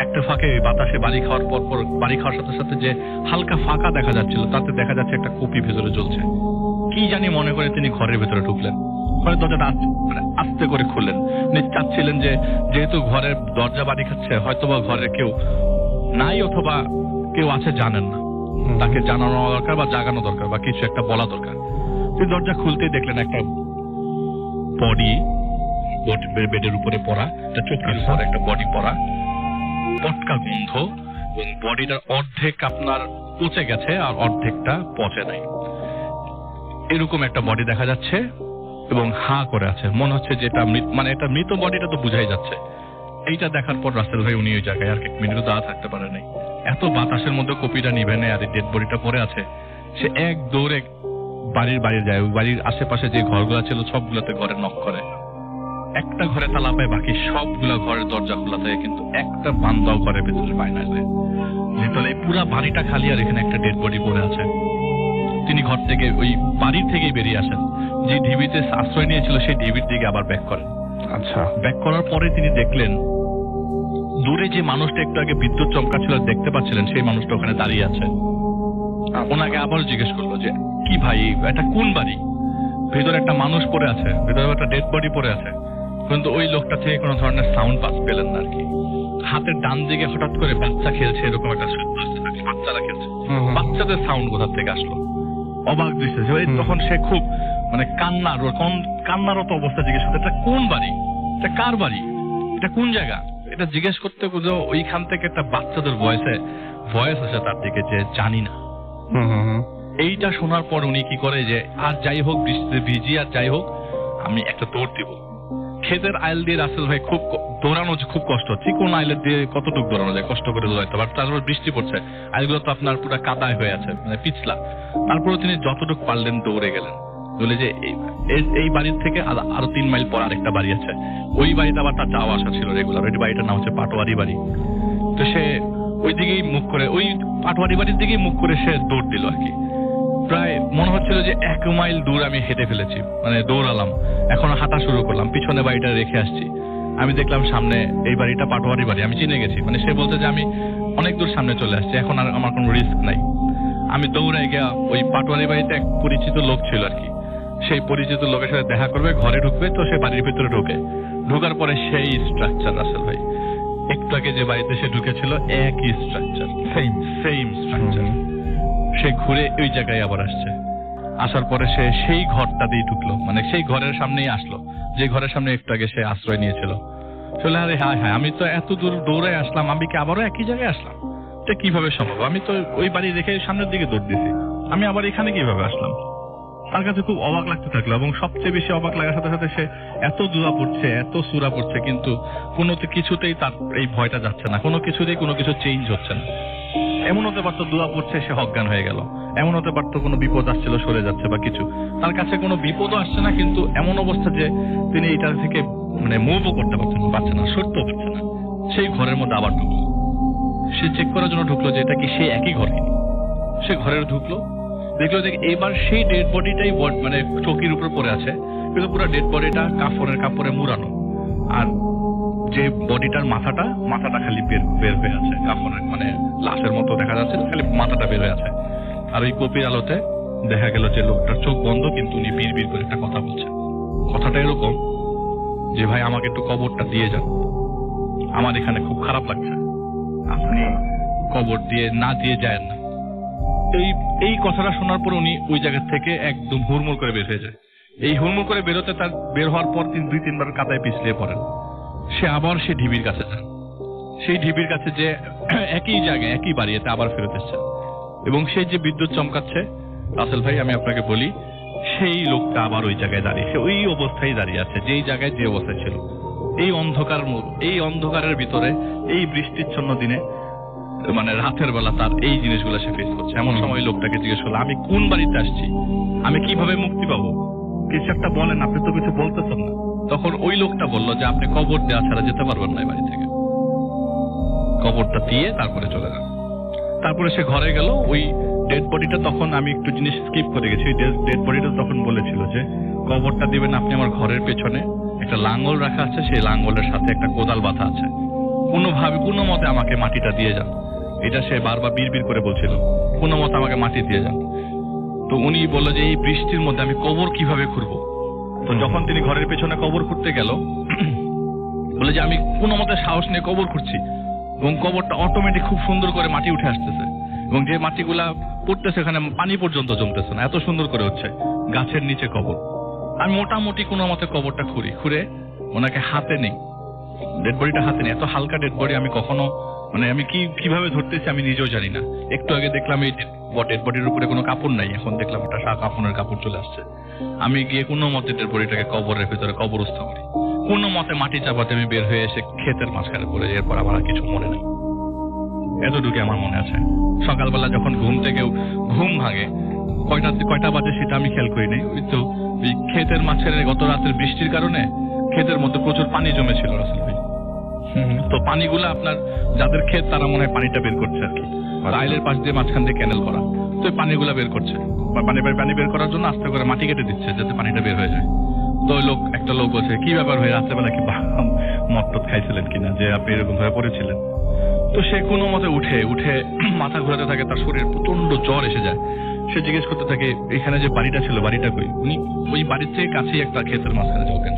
একটা ফাঁকে বাতাসে বাড়ি খাওয়ার পর বাড়ি খাওয়ার সাথে সাথে যে হালকা ফাঁকা দেখা যাচ্ছিল, তাতে দেখা যাচ্ছে একটা কপি ভেতরে জ্বলছে। কি জানি মনে করে তিনি ঘরের ভেতরে ঢুকলেন। ঘরের দরজাটা আস্তে করে খুললেন। চাচ্ছিলেন যে যেহেতু ঘরের দরজা বাড়ি খাচ্ছে, হয়তোবা ঘরে কেউ নাই অথবা কেউ আছে জানেন না, তাকে জানানো দরকার বা জাগানো দরকার বা কিছু একটা বলা দরকার। তিনি দরজা খুলতেই দেখলেন একটা বডি বেডের উপরে পড়া, একটা চোখের উপরে একটা বডি পড়া, পটকা গন্ধ, এবং বডিটার অর্ধেক আপনার পচে গেছে আর অর্ধেকটা পচে নাই। এরকম একটা বডি দেখা যাচ্ছে এবং হা করে আছে। মনে হচ্ছে যে এটা মানে এটা মৃত বডিটা তো বুঝাই যাচ্ছে। এইটা দেখার পর রাসেল ভাই উনি ওই জায়গায় আর 1 মিনিটও দাঁড়া থাকতে পারে নাই। এত বাতাসের মধ্যে কপিটা নিভে নেয় আর ডেড বডিটা পড়ে আছে। সে এক দৌড়ে বাড়ির যায়। ওই বাড়ির আশেপাশে যে ঘরগুলো ছিল সবগুলোতে ঘরে নক করে। একটা ঘরে তালা পায়, বাকি সবগুলা ঘরের দরজা খোলা থাকে, কিন্তু একটা বান্দাও ঘরের ভেতরে পায় না। যেহেতু এই পুরা বাড়িটা খালি আর এখানে একটা ডেড বডি পড়ে আছে। তিনি ঘর থেকে, ওই বাড়ির থেকেই বেরিয়ে আসেন। যে ঢিবিতে আশ্রয় নিয়েছিল সেই ঢিবির দিকে আবার ব্যাক করেন। আচ্ছা, ব্যাক করার পরে তিনি দেখলেন দূরে যে মানুষটা একটু আগে বিদ্যুৎ চমকাচ্ছিল দেখতে পাচ্ছিলেন, সেই মানুষটা ওখানে দাঁড়িয়ে আছে। ওনাকে আবার জিজ্ঞেস করলো যে কি ভাই, এটা কোন বাড়ি? ভেতরে একটা মানুষ পড়ে আছে, ভেতরে একটা ডেড বডি পড়ে আছে, কিন্তু ওই লোকটা থেকে কোনো ধরনের সাউন্ড পাস পেলেন না আর কি। হাতের ডান দিকে হঠাৎ করে বাচ্চা খেলছে, এরকম একটা বাচ্চারা খেলছে। বাচ্চাদের সাউন্ড কোথা থেকে আসলো? অবাক দৃশ্য। তখন সে খুব মানে কান্নারত অবস্থা জিজ্ঞেস করতে, এটা কোন বাড়ি, এটা কার বাড়ি, এটা কোন জায়গা? এটা জিজ্ঞেস করতে ওইখান থেকে একটা বাচ্চাদের ভয়েস আছে তার দিকে, যে জানি না। এইটা শোনার পর উনি কি করে, যে আর যাই হোক বৃষ্টিতে ভিজি, আর যাই হোক আমি একটা দৌড় দিব। ক্ষেতের আইল দিয়ে রাসেল ভাই খুব দৌড়ানো খুব কষ্ট হচ্ছে। কোন আইলের দিয়ে কতটুকু দৌড়ানো যায়, কষ্ট করে দৌড়াইতে পারে। তারপর বৃষ্টি পড়ছে, আইলগুলো তো আপনার পুরো কাদায় হয়ে আছে, মানে পিছলা। তারপরে তিনি যতটুকু পারলেন দৌড়ে গেলেন। বলে যে এই বাড়ির থেকে আরো 3 মাইল পর আরেকটা বাড়ি আছে, ওই বাড়িতে আবার তার যাওয়া আসা ছিল রেগুলার। ওই বাড়িটার নাম হচ্ছে পাটোয়ারি বাড়ি। তো সে ওই দিকেই মুখ করে, ওই পাটোয়ারি বাড়ির দিকেই মুখ করে সে দৌড় দিল আর কি। প্রায় মনে হচ্ছিল যে 1 মাইল দূর আমি হেঁটে ফেলেছি, মানে দৌড়ালাম। এখন হাঁটা শুরু করলাম, পিছনে বাড়িটা রেখে আসছি। আমি দেখলাম সামনে এই বাড়িটা পাটোয়ারি বাড়ি, আমি চিনে গেছি। মানে সে বলছে যে আমি অনেক দূর সামনে চলে আসছি, এখন আর আমার কোনো রিস্ক নাই। আমি দৌড়ে গিয়ে ওই পাটোয়ারি বাড়িতে এক পরিচিত লোক ছিল আর কি, সেই পরিচিত লোকের সাথে দেখা করবে, ঘরে ঢুকবে। তো সে বাড়ির ভিতরে ঢোকার পরে সেই স্ট্রাকচার রাসেল ভাই, একটু আগে যে বাড়িতে সে ঢুকেছিল একই স্ট্রাকচার, সেম স্ট্রাকচার। সে ঘুরে ওই জায়গায় আবার আসছে। আসার পরে সে সেই ঘরটা দিয়ে ঢুকলো, মানে সেই ঘরের সামনেই আসলো, যে ঘরের সামনে একটু আগে সে আশ্রয় নিয়েছিল। চলে, আরে হ্যাঁ, আমি তো এত দূর দৌড়ে আসলাম, আমি কি আবারও একই জায়গায় আসলাম? এটা কিভাবে সম্ভব? আমি তো ওই বাড়ি রেখে সামনের দিকে দৌড় দিছি, আমি আবার এখানে কিভাবে আসলাম? তার কাছে খুব অবাক লাগতে থাকলো। এবং সবচেয়ে বেশি অবাক লাগার সাথে সাথে সে এত দোয়া পড়ছে, এত সূরা পড়ছে, কিন্তু কোনো কিছুতেই তার এই ভয়টা যাচ্ছে না, কোনো কিছুতেই কোনো কিছু চেঞ্জ হচ্ছে না। এমন হতে পারতো দোয়া পড়ছে, সে অজ্ঞান হয়ে গেল। এমন হতে পারতো কোনো বিপদ আসছিল, সরে যাচ্ছে বা কিছু। তার কাছে কোনো বিপদও আসছে না, কিন্তু এমন অবস্থা যে তিনি এটা থেকে মানে মুভও করতে পারছে না, সরতেও পারছে না। সেই ঘরের মধ্যে আবার ঢুকলো। সে চেক করার জন্য ঢুকলো যে এটা কি সেই একই ঘর কিনা। সে ঘরে ঢুকলো, দেখলো যে এবার সেই ডেড বডিটাই মানে চৌকির উপর পড়ে আছে, কিন্তু পুরো ডেড বডিটা কাপড়ে মুড়ানো, আর যে বডিটার মাথাটা খালি বের হয়ে আছে কাপড়ের, মানে লাশের মতো দেখা যাচ্ছে, খালি মাথাটা বের হয়ে আছে। আর ওই কপির আলোতে দেখা গেল যে লোকটার চোখ বন্ধ, কিন্তু উনি বিড় করে একটা কথা বলছেন। কথাটা এরকম যে, ভাই আমাকে একটু কবরটা দিয়ে যান, আমার এখানে খুব খারাপ লাগছে, আপনি কবর না দিয়ে যায় না। এই কথাটা শোনার পর উনি ওই জায়গা থেকে একদম হুড়মুড় করে বের হয়ে যায়। এই হুড়মুড় করে বের হওয়ার পর 2-3 বার কাদায় পিছলিয়ে পড়েন। সে আবার সে ঢিবির কাছে যান। সেই ঢিবির কাছে যে একই জায়গায় একই বাড়িতে আবার ফেরত এসছে, এবং সেই যে বিদ্যুৎ চমকাচ্ছে, রাসেল ভাই আমি আপনাকে বলি, সেই লোকটা আবার ওই জায়গায় দাঁড়িয়ে, সে ওই অবস্থায় দাঁড়িয়ে আছে যেই জায়গায় যে অবস্থায় ছিল। এই অন্ধকারের ভিতরে, এই বৃষ্টিচ্ছন্ন দিনে, মানে রাতের বেলা তার এই জিনিসগুলো সে ফেস করছে। এমন সময় লোকটাকে জিজ্ঞেস করলো, আমি কোন বাড়িতে আসছি, আমি কিভাবে মুক্তি পাবো, কিছু একটা বলেন, আপনি তো কিছু বলতেছেন না। তখন ওই লোকটা বলল যে, আপনি কবর দেওয়া ছাড়া যেতে পারবেন না এই বাড়ি থেকে, কবরটা দিয়ে তারপরে চলে যান। তারপরে সে ঘরে গেল। ওই ডেড বডিটা, তখন আমি একটু জিনিস স্কিপ করে গেছি, ডেড বডিটা তখন বলেছিল যে, কবরটা দিবেন আপনি আমার ঘরের পেছনে, একটা লাঙ্গল রাখা আছে, সেই লাঙ্গলের সাথে একটা কোদাল বাঁধা আছে, কোনো মতে আমাকে মাটিটা দিয়ে যান। এটা সে বারবার বিড় করে বলছিল, কোনো মতে আমাকে মাটি দিয়ে যান। তো উনি বললো যে, এই বৃষ্টির মধ্যে আমি কবর কিভাবে খুঁড়বো। তো যখন তিনি ঘরের পেছনে কবর খুঁড়তে গেল, বলে যে, আমি কোনো মতে সাহস নিয়ে কবর খুঁড়ছি, এবং কবরটা অটোমেটিক খুব সুন্দর করে মাটি উঠে আসতেছে, এবং যে মাটিগুলা পড়তেছে এখানে পানি পর্যন্ত জমতেছে না, এত সুন্দর করে হচ্ছে। গাছের নিচে কবর। আমি মোটামুটি কোনো মতে কবরটা খুঁড়ে ওনাকে হাতে নেই, ডেড বডিটা হাতে নেই। এত হালকা ডেড বডি আমি কখনো, মানে আমি কিভাবে ধরতেছি আমি নিজেও জানি না। একটু আগে দেখলাম এই ডেড বডির উপরে কোনো কাপড় নাই, এখন দেখলাম একটা কাপড়ের কাপড় চলে আসছে। আমি গিয়ে কোনো মতে ডেড বডিটাকে কবরের ভিতরে কবরস্থ করি, কোনো মতে মাটি চাপাতে আমি বের হয়ে এসে ক্ষেতের মাঝখানে পড়ে, এরপর আমার কিছু মনে নেই। এতটুকু আমার মনে আছে। সকালবেলা যখন ঘুম ভাঙে, কয়টা বাজে সেটা আমি খেয়াল করি নাই। ওই তো ওই ক্ষেতের মাঝখানে গত রাতের বৃষ্টির কারণে ক্ষেতের মধ্যে প্রচুর পানি জমেছিল রাসেল ভাই। তো পানিগুলো আপনার যাদের ক্ষেত তারা মনে হয় পানিটা বের করছে আর কি, আইলের পাশ দিয়ে মাঝখান দিয়ে ক্যানেল করা, তো পানিগুলা বের করছে, পানি বের করার জন্য আস্তে করে মাটি কেটে দিচ্ছে যাতে পানিটা বের হয়ে যায়। তো ওই একটা লোক বলছে, কি ব্যাপার ভাই, রাত্রেবেলা কি মদ খাইছিলেন কিনা যে আপনি এরকম ভাবে পড়েছিলেন। তো সে কোনো মতে উঠে মাথা ঘোরাতে থাকে, তার শরীরে প্রচন্ড জ্বর এসে যায়। সে জিজ্ঞেস করতে থাকে, এখানে যে বাড়িটা ছিল, বাড়িটা কই। উনি ওই বাড়ির থেকে কাছেই একটা ক্ষেতের মাঝখানে যাও কেন,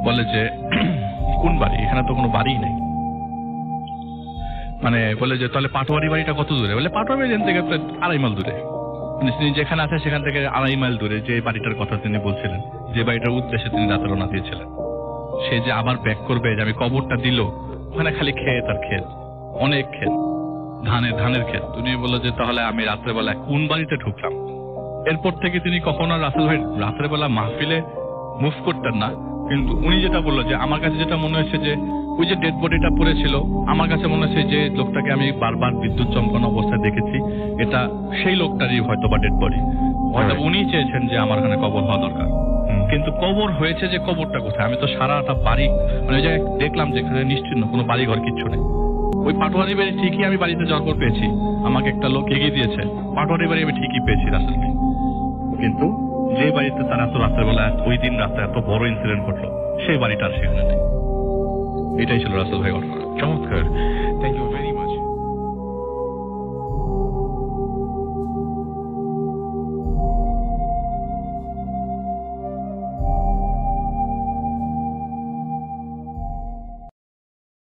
বলে যে, কোন বাড়ি, এখানে তো কোনো বাড়ি নেই। মানে বলে যে, তাহলে পাটোয়ারি বাড়িটা কত দূরে, বলে পাটোয়ারি বাড়ি থেকে 2.5 মাইল দূরে। তিনি যেখানে আছে সেখান থেকে 2.5 মাইল দূরে যে বাড়িটার কথা তিনি বলছিলেন, যে বাড়িটার উদ্দেশ্যে তিনি রাতের রওনা দিয়েছিলেন। সে যে আবার ব্যাক করবে, যে আমি কবরটা দিল, ওখানে খালি ক্ষেত আর ক্ষেত, অনেক ক্ষেত, ধানের ক্ষেত। উনি বললো যে, তাহলে আমি রাত্রেবেলা কোন বাড়িতে ঢুকলাম। এরপর থেকে তিনি কখনো রাসেল ভাই রাত্রেবেলা মাহফিলে মুভ করতেন না। কিন্তু উনি যেটা বললো যে, আমার কাছে যেটা মনে হয়েছে যে, ওই যে ডেড বডিটা পড়েছিল, আমার কাছে মনে হচ্ছে যে লোকটাকে আমি বারবার বিদ্যুৎ চমকানো অবস্থায় দেখেছি, এটা সেই লোকটারই হয়তো বা ডেড বডি। হয়তো উনি চেয়েছেন যে আমার এখানে কবর হওয়া দরকার, কিন্তু কবর হয়েছে যে কবরটা কোথায়। আমি তো সারাটা বাড়ি, মানে ওই জায়গায় দেখলাম যেখানে নিশ্চিন্ন কোনো বাড়ি ঘর কিচ্ছু নেই। ওই পাটোয়ারি বাড়ি ঠিকই আমি বাড়িতে যাওয়ার পর পেয়েছি, আমাকে একটা লোক এগিয়ে দিয়েছে, পাটোয়ারি বাড়ি আমি ঠিকই পেয়েছি রাসেল ভাই। কিন্তু যে বাড়িতে তারা এত রাত্রেবেলা, ওই দিন রাতে এত বড় ইনসিডেন্ট ঘটলো, সেই বাড়িটা আর সেখানে নেই। এটাই ছিল রাসেল ভাই ঘটনা। চমৎকার, থ্যাংক ইউ।